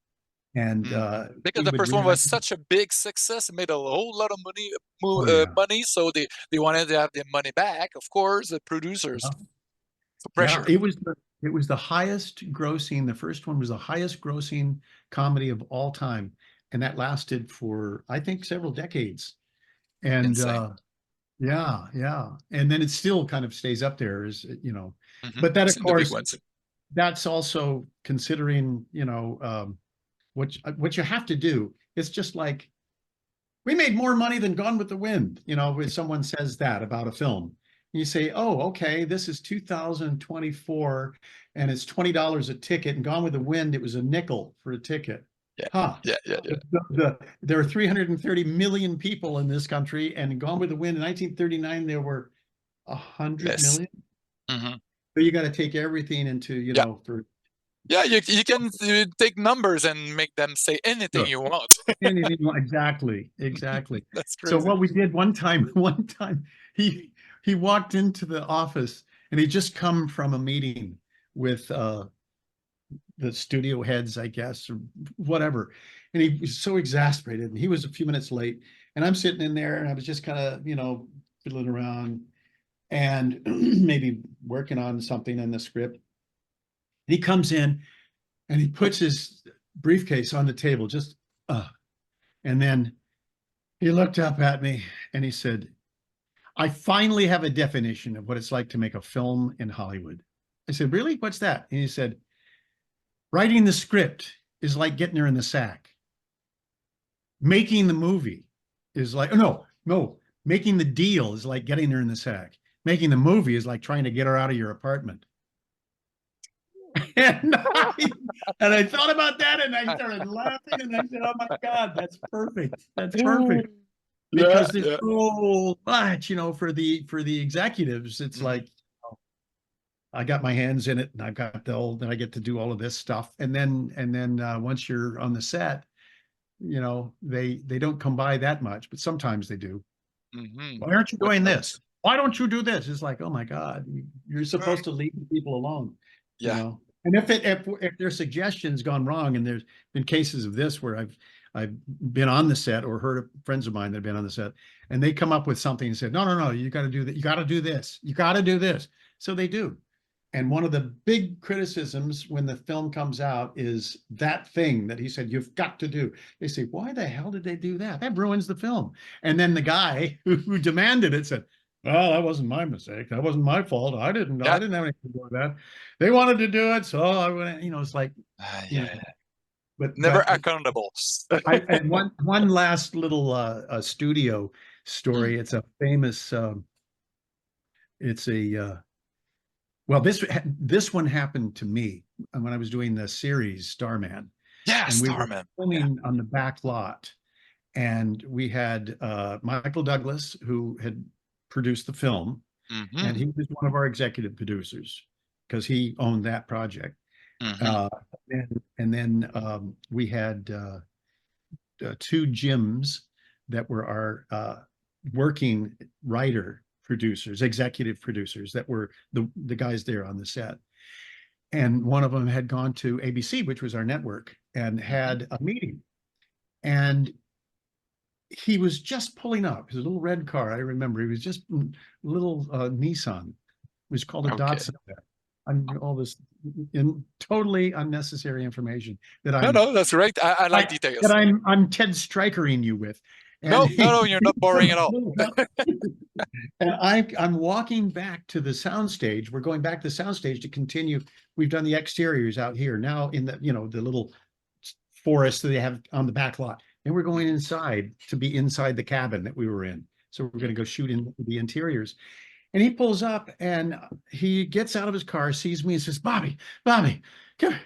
And Mm. Because he the would first one was react. such a big success, it made a whole lot of money, Oh yeah. money. So they wanted to have their money back, of course, the producers. Yeah. So Yeah, pressure. it was the highest grossing. The first one was the highest grossing comedy of all time, and that lasted for I think several decades. And Insane. yeah, yeah, and then it still kind of stays up there, Hmm. but that of Seen the big course ones. that's also considering what you have to do. It's just like we made more money than Gone with the Wind. When someone says that about a film, you say, "Oh, okay, this is 2024, and it's $20 a ticket." And Gone with the Wind, it was a nickel for a ticket. Yeah, Huh? yeah, yeah, yeah. There are 330 million people in this country, and Gone with the Wind in 1939 there were 100 Less. million. Hmm. So you got to take everything into Yeah, for yeah. You can take numbers and make them say anything sure. you want. Anything exactly, exactly. That's So crazy. what we did one time, one time he walked into the office and he just come from a meeting with the studio heads, I guess, or whatever. And he was so exasperated and he was a few minutes late. And I'm sitting in there and I was just kind of, fiddling around and maybe working on something in the script. He comes in and he puts his briefcase on the table, just and then he looked up at me and he said, "I finally have a definition of what it's like to make a film in Hollywood." I said, "Really? What's that?" And he said, "Writing the script is like getting her in the sack. Making the movie is like, no, no, making the deal is like getting her in the sack. Making the movie is like trying to get her out of your apartment." And I thought about that and I started laughing and I said, oh my God, that's perfect. That's perfect. Yeah, Because there's yeah. so much, for the executives. It's Mhm. like, I got my hands in it and I've got then I get to do all of this stuff. And then once you're on the set, they don't come by that much, but sometimes they do. Mhm. Why aren't you What doing else? this? Why don't you do this? It's like, oh my God, you're supposed to leave the people alone, you Yeah. know. And if their suggestions gone wrong, and there's been cases of this where I've been on the set or heard of friends of mine that have been on the set, and they come up with something and said, no, no, no, you got to do that, you got to do this, you got to do this. So they do. And one of the big criticisms when the film comes out is that thing that he said, you've got to do. They say, why the hell did they do that? That ruins the film. And then the guy who demanded it said, well, that wasn't my mistake. That wasn't my fault. I Yeah. didn't have anything to do with that. They wanted to do it. So I went, it's like, Yeah. Never but accountable. and one last little studio Mm. story. It's a famous, it's a, well, this one happened to me when I was doing the series Starman, Yeah, and we were Starman. Yeah. filming on the back lot, and we had Michael Douglas, who had produced the film, and Mhm. he was one of our executive producers because he owned that project. Mhm. Uh, and then we had two Jims that were our working writer producers, executive producers that were the guys there on the set. And one of them had gone to ABC, which was our network, and Mhm. had a meeting. And he was just pulling up his little red car. I remember he was just little Nissan. It was called a Okay. Datsun. I'm all this totally unnecessary information that No, no, that's right. I like details. I'm Ted Strikering you with, and No, no, no, you're not boring at all. and I'm walking back to the soundstage. We're going back to the soundstage to continue. We've done the exteriors out here now in the little forest that they have on the back lot, and we're going Mhm. inside to be inside the cabin that we were in. So we're going to Mhm. go shoot in the interiors. And he pulls up and he gets out of his car, sees me, and says, "Bobby, Bobby, come here.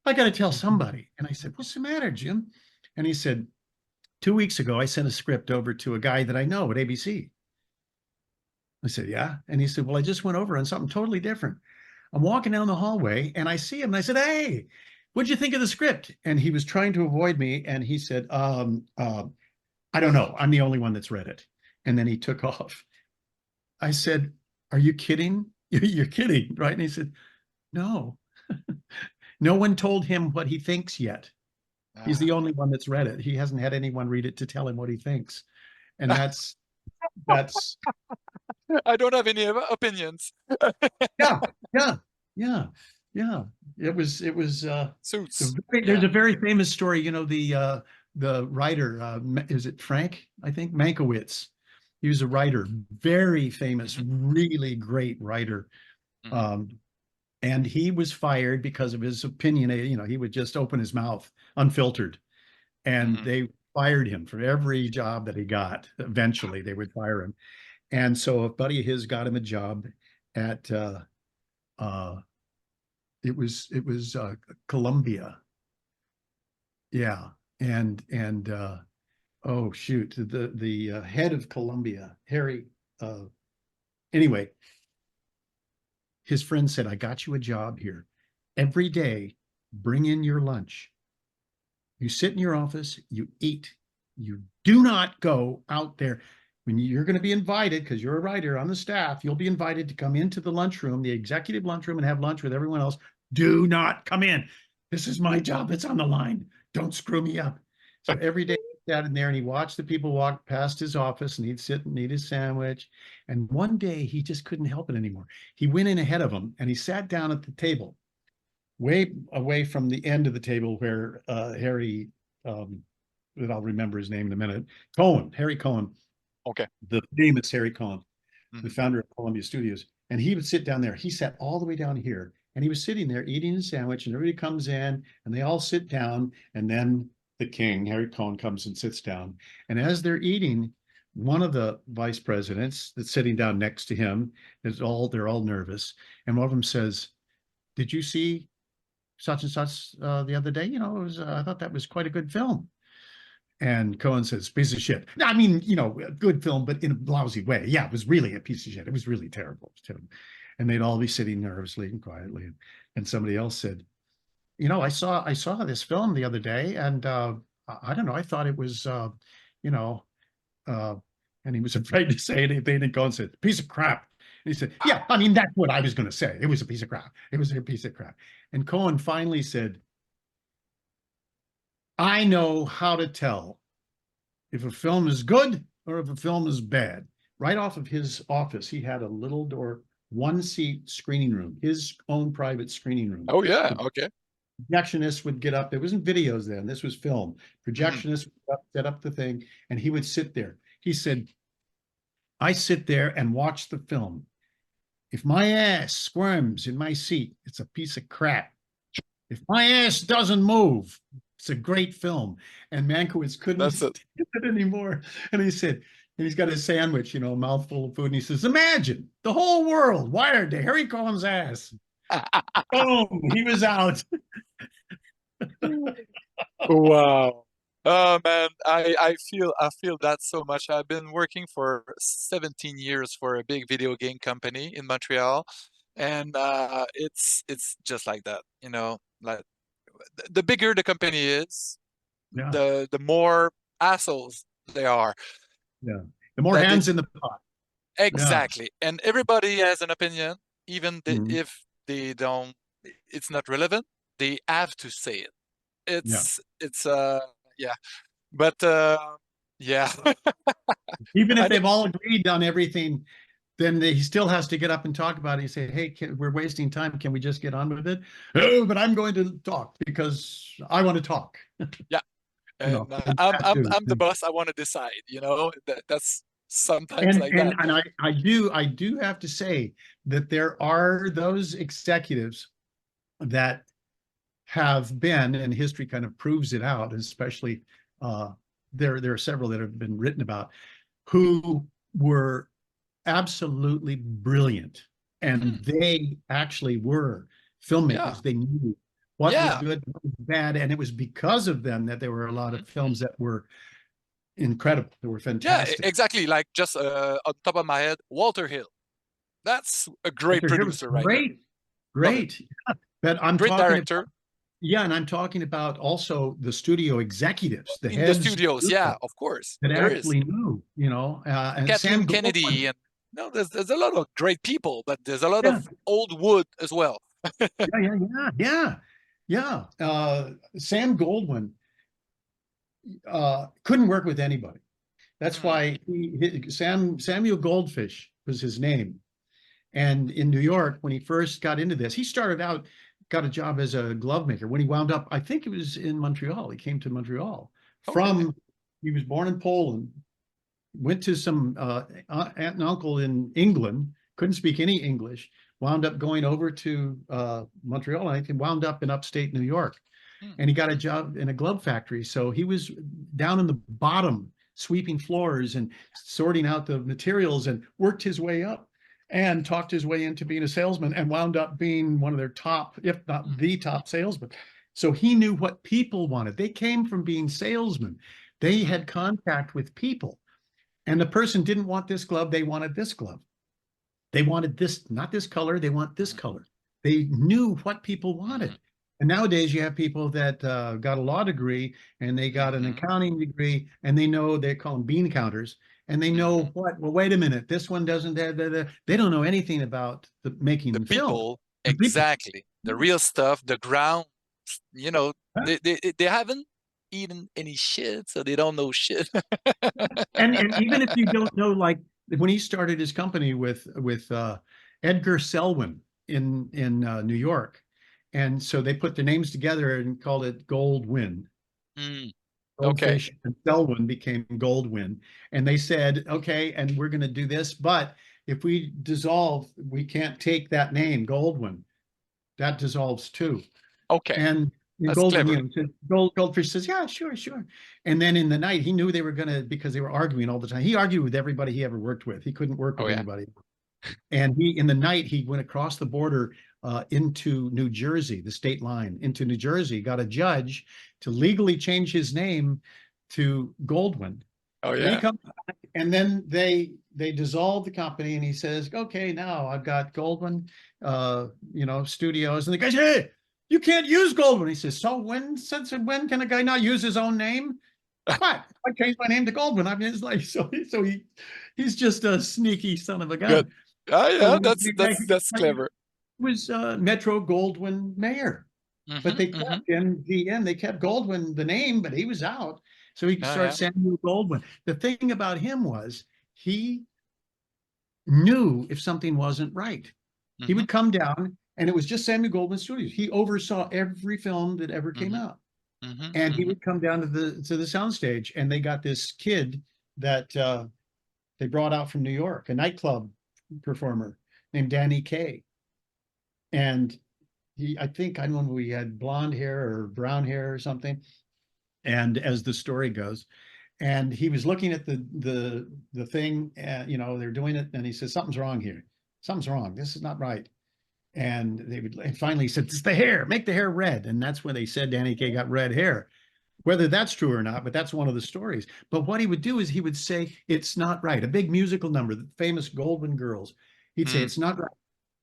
I got to tell somebody." And I said, "What's the matter, Jim?" And he said, "2 weeks ago, I sent a script over to a guy that I know at ABC." I said, "Yeah." And he said, "Well, I just went over on something totally different. I'm walking down the hallway and I see him and I said, 'Hey, what'd you think of the script?'" And he was trying to avoid me. And he said, "I don't know. I'm the only one that's read it." And then he took off. I said, "Are you kidding? You're kidding, right?" And he said, "No, no one told him what he thinks yet. He's Ah. the only one that's read it. He hasn't had anyone read it to tell him what he thinks." And that's I don't have any opinions. yeah, yeah, yeah, yeah. It was Suits. there's Yeah. a very famous story, the writer, is it Frank? I think Mankiewicz. He was a writer, very famous, Mhm. really great writer. Mhm. Um, and he was fired because of his opinion. He would just open his mouth unfiltered, and Mhm. they fired him for every job that he got. Eventually, they would fire him. And so a buddy of his got him a job at uh, it was Columbia. Yeah. And oh shoot, the head of Columbia, Harry, uh anyway, his friend said, "I got you a job here. Every day, bring in your lunch. You sit in your office, you eat. You do not go out there. When you're going to be invited, because you're a writer on the staff, you'll be invited to come into the lunchroom, the executive lunchroom, and have lunch with everyone else. Do not come in. This is my job that's on the line. Don't screw me up." So every day he sat in there and he watched the people walk past his office and he'd sit and eat his sandwich. And one day he just couldn't help it anymore. He went in ahead of them and he sat down at the table way away from the end of the table where Harry, um, that I'll remember his name in a minute, Harry Cohen, Okay. the famous Harry Cohen, the Mhm. founder of Columbia Studios. And he would sit down there. He sat all the way down here and he was sitting there eating his sandwich, and everybody comes in and they all sit down. And then the king, Harry Cohen, comes and sits down. And as they're eating, one of the vice presidents that's sitting down next to him they're all nervous. And one of them says, "Did you see such and such the other day. You know, it was I thought that was quite a good film. And Cohen says, piece of shit. I mean, you know, a good film, but in a lousy way. Yeah, it was really a piece of shit. It was really terrible. And they'd all be sitting nervously and quietly. And somebody else said, you know, I saw this film the other day, and I don't know, I thought it was you know, uh, and he was afraid to say anything, and Cohen said, piece of crap. And he said, yeah, I mean, that's what I was going to say. It was a piece of crap. It was a piece of crap. And Cohen finally said, I know how to tell if a film is good or if a film is bad. Right off of his office, he had a little door, one seat screening room, his own private screening room. Oh yeah. The Okay. projectionist would get up. There wasn't videos then. This was film. Mhm. Projectionist would set up the thing, and he would sit there. He said, I sit there and watch the film. If my ass squirms in my seat, it's a piece of crap. If my ass doesn't move, it's a great film. And Mankiewicz couldn't That's it. take it anymore. And he said, and he's got his sandwich, you know, a mouthful of food. And he says, imagine the whole world wired to Harry Cohen's ass. Boom, he was out. Wow. Oh man, I feel that so much. I've been working for 17 years for a big video game company in Montreal, and it's just like that, you know. Like the bigger the company is, Yeah, the more assholes they are. yeah. The more That they hands in the pot. Yeah. exactly, and everybody has an opinion, even Mhm. if they don't, it's not relevant. They have to say it. Yeah. It's yeah. But yeah, Even if I they've all agreed on everything, then he still has to get up and talk about it. He say, "Hey, we're wasting time. Can we just get on with it?" Oh, but I'm going to talk because I want to talk. yeah, You know, and and I'm the boss. I want to decide. You know, that's sometimes and like and, that. and I do have to say that there are those executives that have been, and history kind of proves it out, especially there are several that have been written about who were absolutely brilliant. And Mm, they actually were yeah, filmmakers. They knew what was yeah, good, what was bad. And it was because of them that there were a lot mhm, of films that were incredible, that were yeah, fantastic. exactly. Like just on top of my head, Walter Hill. That's a great Walter Hill was producer right there. great, Love it. great. But I'm Great talking about, director yeah, and I'm talking about also the studio executives, the in the heads of studios. the Yeah, studio of course that there is. actually knew, you know, and Kathleen Sam Kennedy, Goldwyn. and no, there's a lot of great people, but there's a lot Yeah, of old wood as well. yeah. Sam Goldwyn couldn't work with anybody. That's Mm. why Samuel Goldfish was his name. And in New York, when he first got into this, he started out, got a job as a glove maker. When he wound up, I think it was in Montreal. He came to Montreal Okay. from, he was born in Poland, went to some aunt and uncle in England, couldn't speak any English, wound up going over to Montreal, and I think wound up in upstate New York. Mm. And he got a job in a glove factory. So he was down in the bottom, sweeping floors and sorting out the materials, and worked his way up and talked his way into being a salesman, and wound up being one of their top, if not the top salesman. So he knew what people wanted. They came from being salesmen. They Mm-hmm. had contact with people. And the person didn't want this glove, they wanted this glove. They wanted this, not this color, they want this color. They knew what people Mm-hmm. wanted. And nowadays you have people that got a law degree, and they got an Mm-hmm. accounting degree, and they know, they call them bean counters, and they know Mm-hmm. what, well, wait a minute, this one doesn't have, they don't know anything about the The making film. people, The people. exactly. The real stuff, the ground, you know, they haven't eaten any shit, so they don't know shit. And even if you don't know, like when he started his company with Edgar Selwyn in New York, and so they put their names together and called it Goldwyn. Mm, okay. Goldfish and Selwyn became Goldwyn, and they said, okay, and we're going to do this, but if we dissolve, we can't take that name Goldwyn. That dissolves too. Okay. And That's Goldwyn, clever. Goldfish says, yeah, sure, sure. And then in the night, he knew they were going to, because they were arguing all the time. He argued with everybody he ever worked with. He couldn't work Oh with yeah. anybody. And in the night, he went across the border into New Jersey, the state line into New Jersey, got a judge to legally change his name to Goldwyn. Oh Then he yeah. comes back, and then they dissolve the company, and he says, "Okay, now I've got Goldwyn, studios." And the guy says, "Hey, you can't use Goldwyn." He says, "So when can a guy not use his own name?" What? I changed my name to Goldwyn. I mean, it's like he's just a sneaky son of a Good. gun. Oh So yeah, that's he clever. was Metro Goldwyn mayor, but Mm-hmm, they mm-hmm. kept MGM. They kept Goldwyn the name, but he was out, so he Yeah, started yeah. Samuel Goldwyn. The thing about him was he knew if something wasn't right. He Mm-hmm, would come down, and it was just Samuel Goldwyn Studios. He oversaw every film that ever came mm-hmm, out, mm-hmm, and he mm-hmm. would come down to the soundstage, and they got this kid that they brought out from New York, a nightclub performer named Danny Kaye, and I think, I don't know, he had blonde hair or brown hair or something. And as the story goes, and he was looking at the thing, they're doing it, and he says, "Something's wrong here. Something's wrong. This is not right." And finally said, "It's the hair. Make the hair red." And that's when they said Danny Kaye got red hair. Whether that's true or not, but that's one of the stories. But what he would do is he would say, "It's not right." A big musical number, the famous Goldwyn Girls. He'd say, Mm. "It's not right.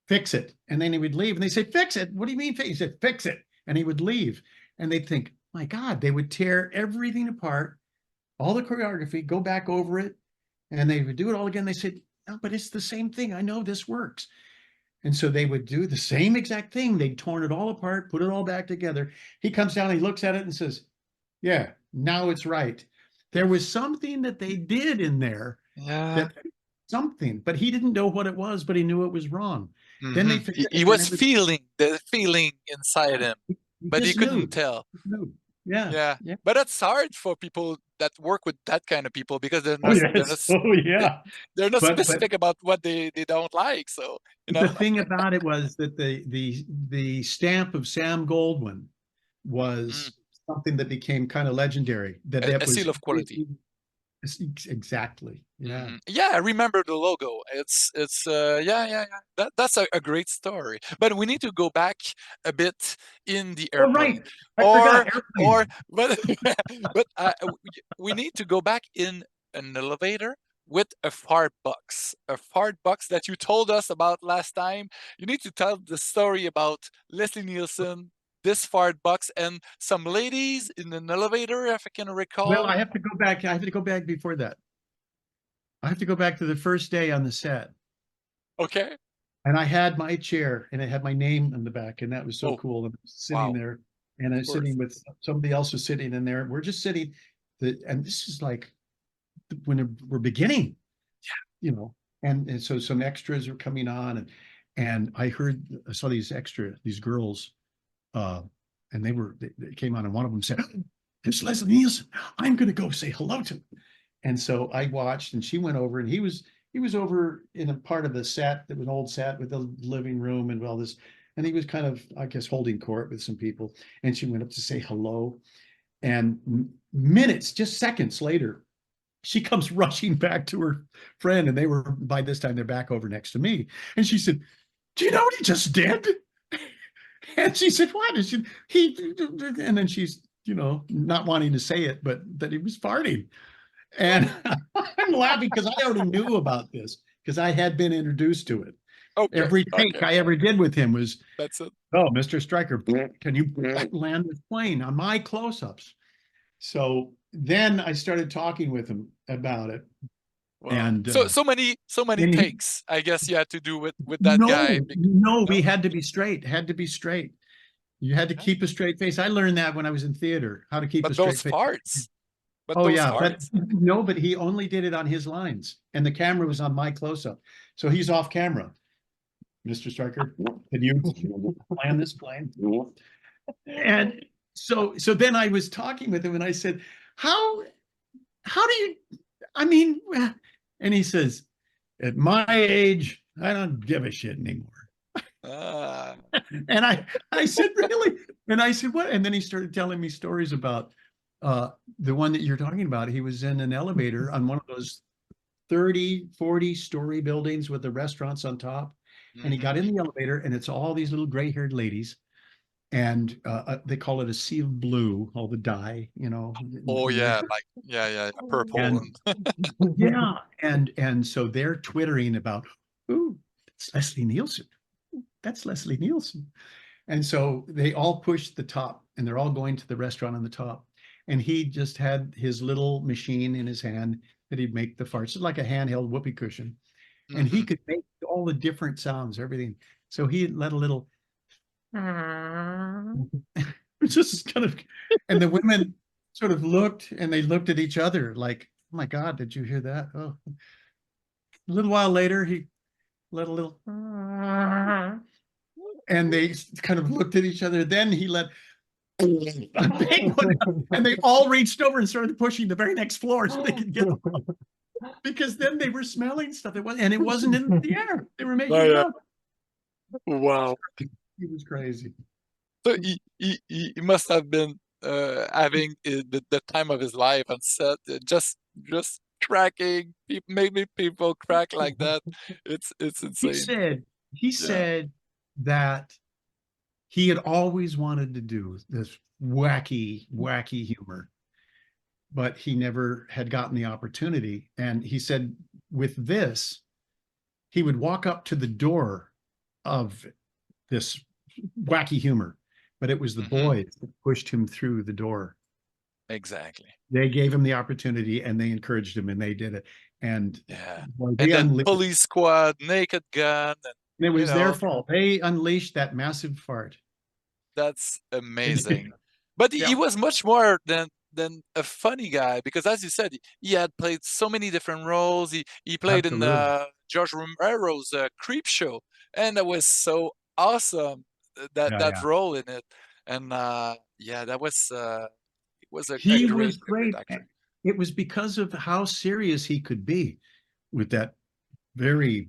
Fix it." And then he would leave, and they say, "Fix it. What do you mean fix it?" He said, "Fix it." And he would leave. And they'd think, my God, they would tear everything apart, all the choreography, go back over it, and they would do it all again. They said, "No, but it's the same thing. I know this works." And so they would do the same exact thing. They'd torn it all apart, put it all back together. He comes down, he looks at it and says, "Yeah, now it's right." There was something that they did in there, Yeah. that something, but he didn't know what it was, but he knew it was wrong. Then Mm-hmm. they fixed He it, and was it was, feeling the feeling inside yeah, him, he but he just knew. couldn't tell. He knew. Yeah, Yeah, yeah. but it's hard for people that work with that kind of people because Oh yes. Oh they- yeah. they're not But specific about what they don't like. So you the know, thing about it was that the stamp of Sam Goldwyn Mm. was something that became kind of legendary. That A seal was of quality. exactly. Yeah. Yeah, I remember the logo. It's yeah. That's a great story. But we need to go back a bit in the Oh right. airplane, I or forgot or airplane. but but we need to go back in an elevator with a fart box that you told us about last time. You need to tell the story about Leslie Nielsen, this fart box, and some ladies in an elevator, if I can Well, recall. I have to go back. I have to go back before that. I have to go back to the first day on the set. Okay. And I had my chair, and it had my name on the back, and that was so Oh, cool. And I was sitting wow. there, and I Of was course. sitting with somebody else was sitting in there. We're just sitting, and this is like when we're beginning, and so some extras are coming on, and I saw these girls, uh, and they came on, and one of them said, "It's Leslie Nielsen. I'm going to go say hello to him." And so I watched, and she went over, and he was over in a part of the set that was an old set with the living room and all this, and he was kind of, I guess, holding court with some people. And she went up to say hello, and minutes, just seconds later, she comes rushing back to her friend, and by this time they're back over next to me, and she said, "Do you know what he just did?" And she said, "What?" And then she's, not wanting to say it, but that he was farting. And I'm laughing because I already knew about this, because I had been introduced to it. Okay. Every take Okay. I ever did with him was, That's it. "Oh, Mr. Stryker, can you land this plane?" on my close-ups. So then I started talking with him about it. Wow. And So many and he, takes, I guess you had to do with that guy. no, we No? had to be straight, had to be straight. You had to Yeah. keep a straight face. I learned that when I was in theater, how to keep a But straight those face. farts. But Oh those yeah, but farts. no, but he only did it on his lines, and the camera was on my close-up. So he's off camera. "Mr. Stryker, can you land this plane?" And so then I was talking with him, and I said, how do you, I mean, and he says, "At my age, I don't give a shit anymore." Ah. And I said, "Really?" And I said, "What?" And then he started telling me stories about the one that you're talking about. He was in an elevator on one of those 30, 40 story buildings with the restaurants on top. And he got in the elevator, and it's all these little gray-haired ladies, and they call it a sea of blue, all the dye, Oh in yeah, there. like yeah, purple And and yeah, and so they're twittering about, ooh, that's Leslie Nielsen. That's Leslie Nielsen. And so they all pushed the top, and they're all going to the restaurant on the top. And he just had his little machine in his hand that he'd make the farts. It's like a handheld whoopee cushion. And he could make all the different sounds, everything. So he let a little just kind of, and the women sort of looked, and they looked at each other like, oh my God, did you hear that? Oh, a little while later, he let a little, and they kind of looked at each other. Then he let a big one, and they all reached over and started pushing the very next floor so they could get, because then they were smelling stuff. And it wasn't in the air. They were making oh it yeah, up. wow. He was crazy. So he must have been having the time of his life on set, just cracking, maybe people crack like that. It's He insane. said, he Yeah. said that he had always wanted to do this wacky humor, but he never had gotten the opportunity. And he said, with this, he would walk up to the door of this wacky humor, but it was the boys that pushed him through the door. Exactly. They gave him the opportunity, and they encouraged him, and they did it. And Yeah. boy, And they then unleashed. Police Squad, Naked Gun, and It you was their know, fault. They unleashed that massive fart. that's amazing. But he Yeah, was much more than a funny guy because, as you said, he had played so many different roles. He played in absolutely. George Romero's Creep Show, and that was so awesome Yeah, that yeah. role in it. And yeah, that was it was He was a great great. actor. It was because of how serious he could be with that very,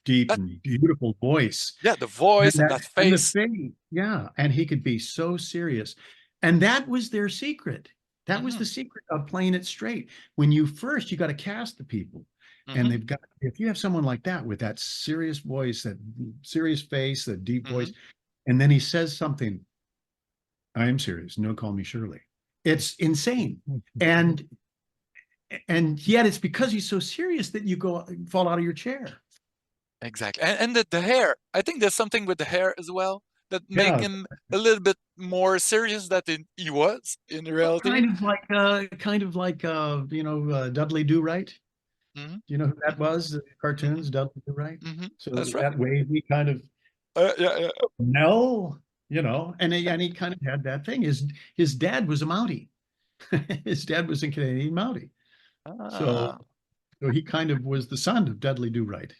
deep That and beautiful voice. yeah, the And voice and that that and the face. face. Yeah. And he could be so serious. And that was their secret. That was Hmm the secret of playing it straight. When you got to cast the people. And hmm they've got, if you have someone like that with that serious voice, that serious face, that deep voice, hmm and then he says something, I am serious. No, call me Shirley. It's insane. And yet it's because he's so serious that you go fall out of your chair. Exactly. And the hair. I think there's something with the hair as well that make Yeah, him a little bit more serious than he was in reality. Dudley Do Right. Hmm Do you know who that hmm was? The hmm cartoons, Dudley Do Right. So That's right. that wavy kind of Yeah. no, and he kind of had that thing. His dad was a Mountie. His dad was a Canadian Mountie. So Ah. so he kind of was the son of Dudley Do Right.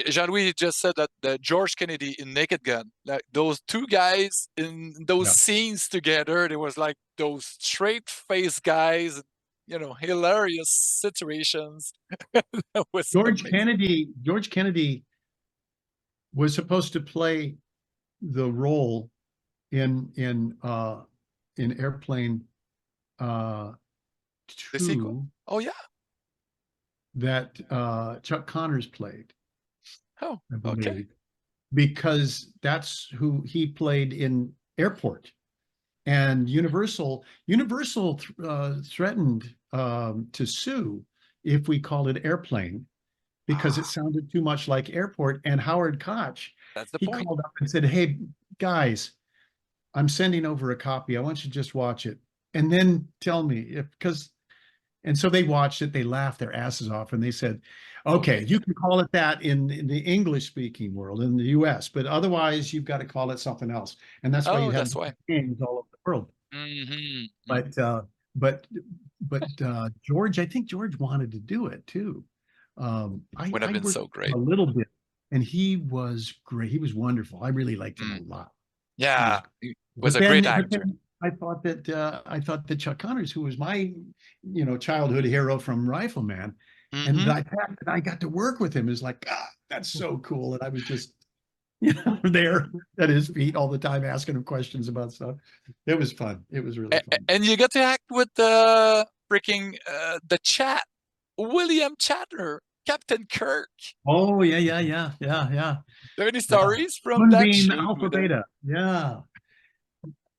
Jean-Louis just said that George Kennedy in Naked Gun, like those two guys in those Yeah. scenes together, there was like those straight-faced guys, hilarious situations. That was amazing. George Kennedy was supposed to play the role in Airplane uh, The sequel? 2 Oh yeah. that Chuck Connors played, Oh, I okay. believe, because that's who he played in Airport. And Universal threatened to sue if we called it Airplane because it Ah, sounded too much like Airport. And Howard Koch, that's the he point. called up and said, "Hey guys, I'm sending over a copy. I want you to just watch it and then tell me if because." And so they watched it. They laughed their asses off, and they said, "Okay, Okay. you can call it that in the English-speaking world in the U.S., but otherwise you've got to call it something else." And that's why you Oh, have that's why. games all over the world. hmm But but George, I think George wanted to do it too. Would have I been worked so with him great. a little bit, and he was great. He was wonderful. I really liked him a Mm. lot. He Yeah, was, he was but a then great but actor. then I thought that Chuck Connors, who was my childhood hero from Rifleman, and Hmm that I got to work with him is like, that's so cool. And I was just there at his feet all the time asking him questions about stuff. It was fun. It was really fun. And you get to act with the freaking the chat, William Shatner. Captain Kirk. Oh, yeah, yeah, yeah, yeah, yeah. There any Yeah. stories from that Moonbeam shoot Alpha with him? Beta. Yeah.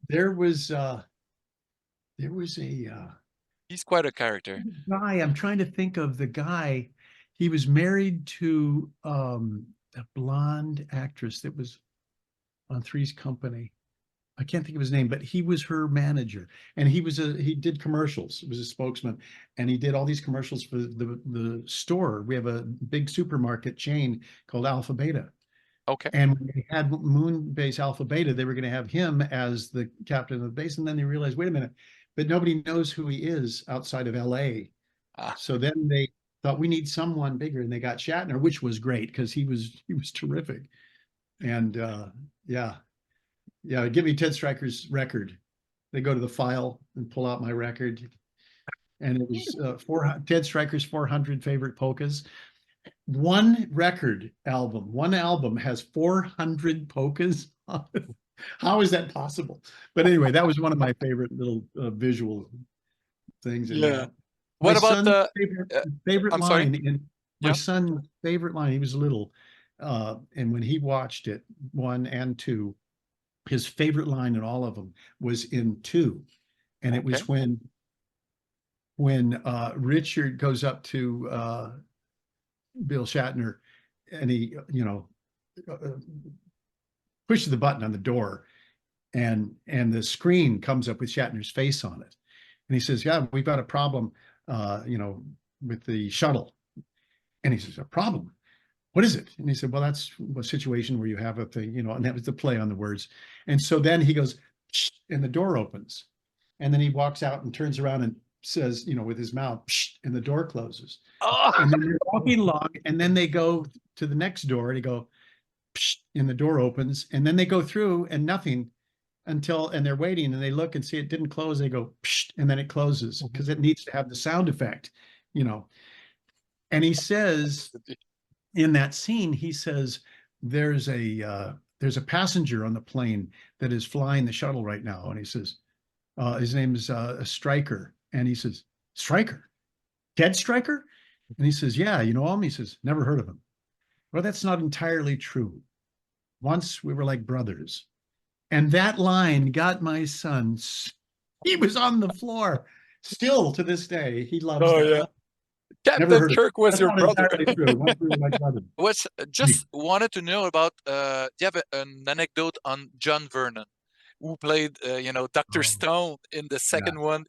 There was there was He's quite a character. guy, I'm trying to think of the guy. He was married to a blonde actress that was on Three's Company. I can't think of his name, but he was her manager, and he did commercials. He was a spokesman, and he did all these commercials for the store. We have a big supermarket chain called Alpha Beta, Okay. and when they had Moonbase Alpha Beta, they were going to have him as the captain of the base, and then they realized, wait a minute, but nobody knows who he is outside of LA. Ah, So then they thought we need someone bigger, and they got Shatner, which was great because he was terrific, and yeah. Yeah, give me Ted Stryker's record. They go to the file and pull out my record, and it was Ted Stryker's 400 favorite polkas. One album has 400 polkas. How is that possible? But anyway, that was one of my favorite little visual things in yeah. that. My What about son's the? favorite I'm sorry. line in my Yeah. son's favorite line. He was little, and when he watched it, one and two, his favorite line in all of them was in two, and it Okay. was when Richard goes up to Bill Shatner, and he pushes the button on the door, and the screen comes up with Shatner's face on it, and he says, "Yeah, we've got a problem, with the shuttle." And he says, "A problem? What is it?" And he said, "Well, that's a situation where you have a thing, and that was the play on the words." And so then he goes, "Psh," and the door opens. And then he walks out and turns around and says, with his mouth, "Psh," and the door closes. Oh, And then they're walking along, and then they go to the next door, and they go, "Psh," and the door opens. And then they go through and nothing and they're waiting, and they look and see it didn't close. They go, "Psh," and then it closes because it needs to have the sound effect, you know. And he says, in that scene, he says, there's a passenger on the plane that is flying the shuttle right now." And he says, his name is Stryker. And he says, "Stryker? Ted Stryker?" And he says, "Yeah, you know him?" He says, "Never heard of him." "Well, that's not entirely true. Once we were like brothers." And that line got my son. He was on the floor. Still to this day, he loves oh that yeah. line. Never Captain heard of it. Kirk was That's your not brother. entirely true. Once we were like brothers. Was just wanted to know about. Do you have an anecdote on John Vernon, who played Dr. Oh, Stone in the yeah. second one?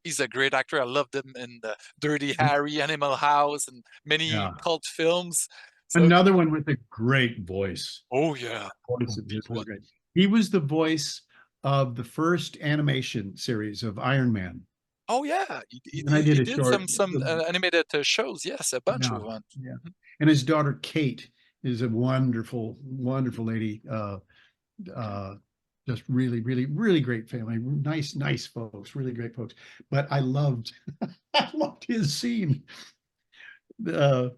He's a great actor. I loved him in the Dirty Harry, Animal House, and many Yeah. cult films. So Another one with a great voice. oh yeah, Voice of complete his was one. great. He was the voice of the first animation series of Iron Man. Oh yeah, he, he, And I he did he a did short. some animated shows. Yes, a bunch Yeah, of them. yeah. Mhm. And his daughter Kate is a wonderful, wonderful lady. Okay. Uh, just really, really, really great family. Nice, nice folks. Really great folks. But I loved, I loved his scene uh,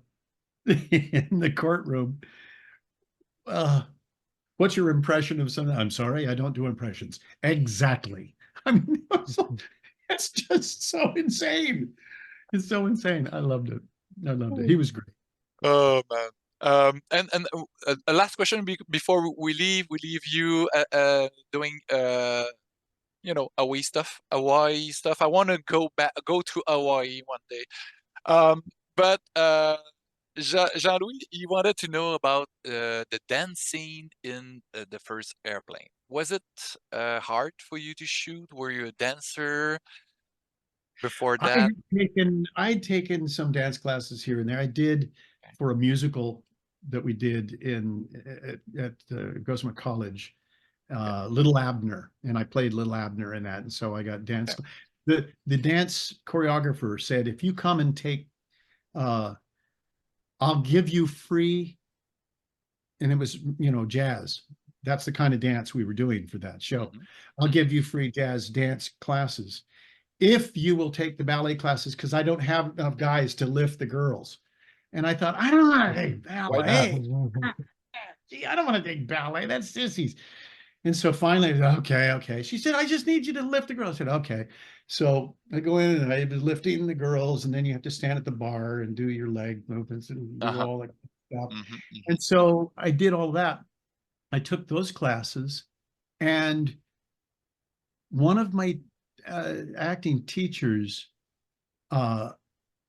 in the courtroom. Uh, What's your impression of something? I'm sorry, I don't do impressions. Exactly. I mean, it's just so insane. It's so insane. I loved it. I loved it. He was great. Oh man. And a last question before we leave you doing Hawaii stuff. I want to go to Hawaii one day. But Jean-Louis, he wanted to know about the dance scene in the first airplane. Was it hard for you to shoot? Were you a dancer before that? I'd taken some dance classes here and there. I did for a musical that we did at Gossamer College, Okay, Little Abner, and I played Little Abner in that, and so I got dance. okay. The dance choreographer said, "If you come and take, uh, I'll give you free," and it was jazz. That's the kind of dance we were doing for that show. Hmm. "I'll give you free jazz dance classes if you will take the ballet classes, because I don't have enough guys to lift the girls." And I thought, I don't want to take Why not? ballet. Gee, I don't want to take ballet. That's sissies. And so finally, I said, okay, okay. She said, I just need you to lift the girl. I said, okay. So I go in and I was lifting the girls, and then you have to stand at the bar and do your leg movements and do Uh-huh. all that stuff. Hmm. Hmm. And so I did all that. I took those classes, and one of my acting teachers uh,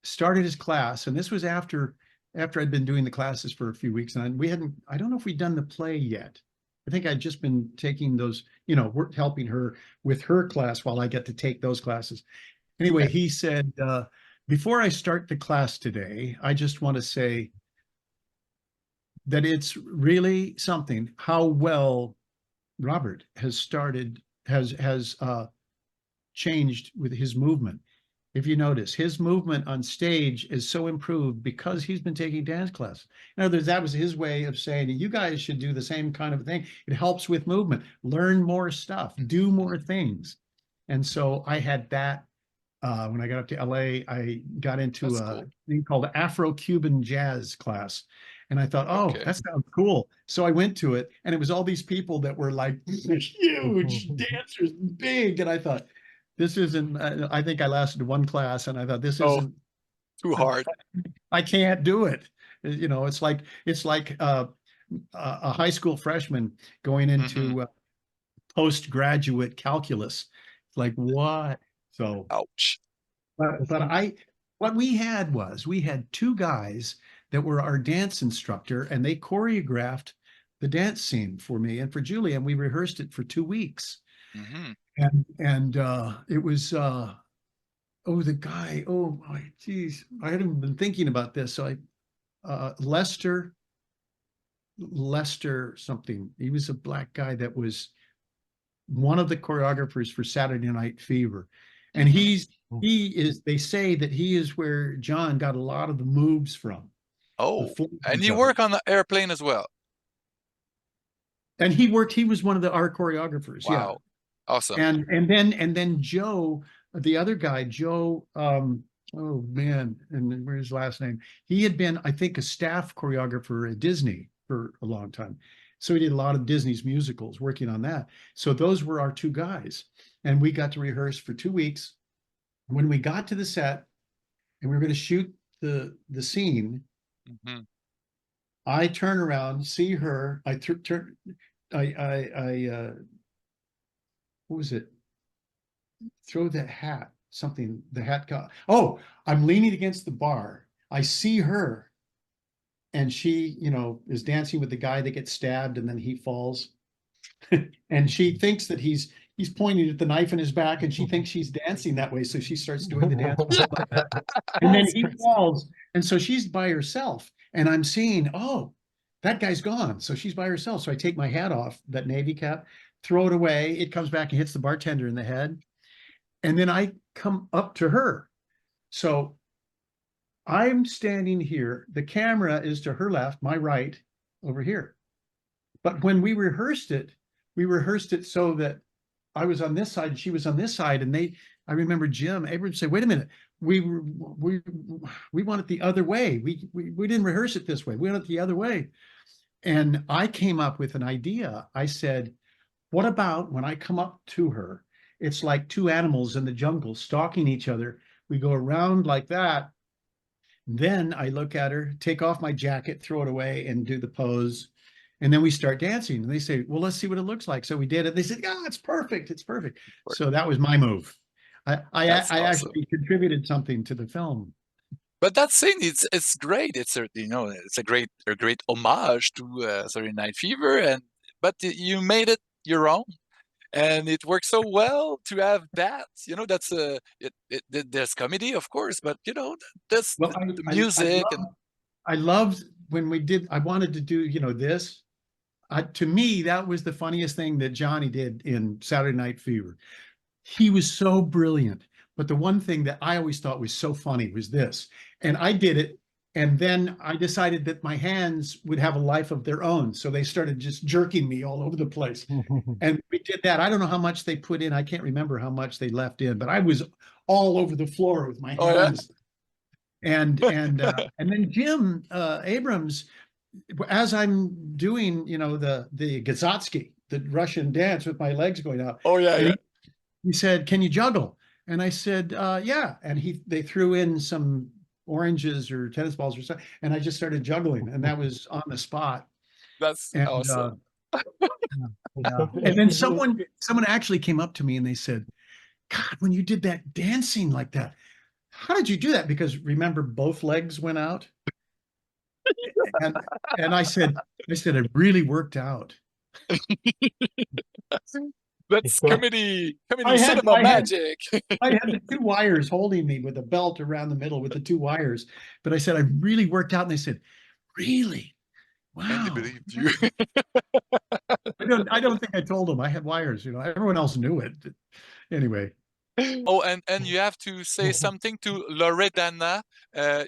started his class, and this was after I'd been doing the classes for a few weeks, and we hadn't. I don't know if we'd done the play yet. I think I'd just been taking those, work helping her with her class while I get to take those classes. Anyway, Okay. he said, before I start the class today, I just want to say that it's really something how well Robert has changed with his movement. If you notice, his movement on stage is so improved because he's been taking dance class. In other words, that was his way of saying, you guys should do the same kind of thing. It helps with movement, learn more stuff, do more things. And so I had that when I got up to LA. I got into That's a cool. thing called Afro-Cuban jazz class. And I thought, oh, Okay. that sounds cool. So I went to it, and it was all these people that were like huge dancers, big. And I thought, this isn't, I think I lasted one class, and I thought, this Oh, isn't, too hard. I can't do it. It's like a high school freshman going Hmm. into postgraduate calculus. It's like, what? So, Ouch. but what we had two guys that were our dance instructor, and they choreographed the dance scene for me and for Julie, and we rehearsed it for 2 weeks. Hmm. And it was oh, the guy, oh my geez, I hadn't been thinking about this. So Lester something. He was a black guy that was one of the choreographers for Saturday Night Fever. And Hmm. they say that he is where John got a lot of the moves from, the Oh, and fluency you of it. work on the airplane as well. And he was one of our choreographers, yeah. Wow. Awesome. And then Joe, the other guy, Joe, oh man, and where's his last name? He had been, I think, a staff choreographer at Disney for a long time. So he did a lot of Disney's musicals, working on that. So those were our two guys. And we got to rehearse for 2 weeks. When we got to the set and we were going to shoot the scene, Hmm. I turn around, see her. I what was it? Throw the hat, something, the hat got, oh, I'm leaning against the bar. I see her, and she, is dancing with the guy that gets stabbed and then he falls. And she thinks that he's pointing at the knife in his back, and she thinks she's dancing that way. So she starts doing the dance. And then That's he crazy. falls. And so she's by herself. And I'm seeing, oh, that guy's gone. So she's by herself. So I take my hat off, that Navy cap, throw it away. It comes back and hits the bartender in the head. And then I come up to her. So I'm standing here. The camera is to her left, my right, over here. But when we rehearsed it so that I was on this side, she was on this side, and I remember Jim Abrams say, "Wait a minute, we want it the other way. We didn't rehearse it this way. We want it the other way." And I came up with an idea. I said, "What about when I come up to her? It's like two animals in the jungle stalking each other. We go around like that. Then I look at her, take off my jacket, throw it away, and do the pose. And then we start dancing." And they say, "Well, let's see what it looks like." So we did it. They said, "Yeah, it's perfect. It's perfect." So that was my move. That's I awesome. actually contributed something to the film. But that scene, it's great. It's a it's a great homage to Saturday Night Fever, and but you made it your own, and it works so well to have that. That's there's comedy, of course, but that's Well, the music and I loved when we did. I wanted to do, this. To me, that was the funniest thing that Johnny did in Saturday Night Fever. He was so brilliant. But the one thing that I always thought was so funny was this. And I did it. And then I decided that my hands would have a life of their own. So they started just jerking me all over the place. And we did that. I don't know how much they put in. I can't remember how much they left in, but I was all over the floor with my oh yeah, hands. And then Jim Abrams, as I'm doing, the Gazotsky, the Russian dance with my legs going out. Oh yeah, And yeah. he said, "Can you juggle?" And I said, "Yeah." And they threw in some oranges or tennis balls or something, and I just started juggling, and that was on the spot. That's And awesome. yeah. And then someone actually came up to me and they said, "God, when you did that dancing like that, how did you do that?" Because remember, both legs went out. And I said, "It really worked out." That's comedy I had cinema magic. I had the two wires holding me with a belt around the middle with the two wires. But I said, "I really worked out." And they said, "Really? And they Wow." believed you. I don't think I told them I had wires. Everyone else knew it. Anyway. Oh, and you have to say something to Loredana.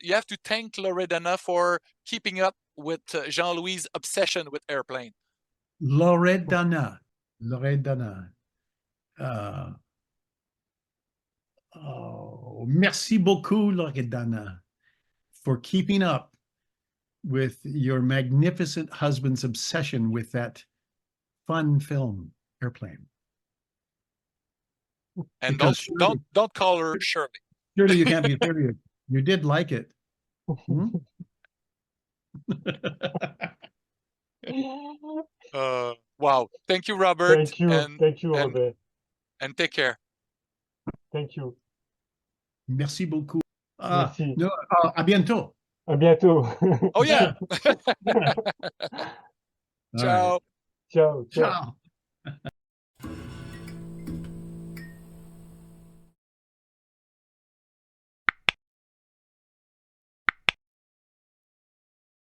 You have to thank Loredana for keeping up with Jean-Louis' obsession with airplane. Loredana. Merci beaucoup, Loredana, for keeping up with your magnificent husband's obsession with that fun film, Airplane. And Because don't call her Shirley. surely you can't be serious. You did like it. Hmm? Wow. Thank you, Robert. Thank you, Robert. And take care. Thank you. Merci beaucoup. Merci. No, à bientôt. À bientôt. Oh yeah. All right. Ciao. Ciao. Ciao.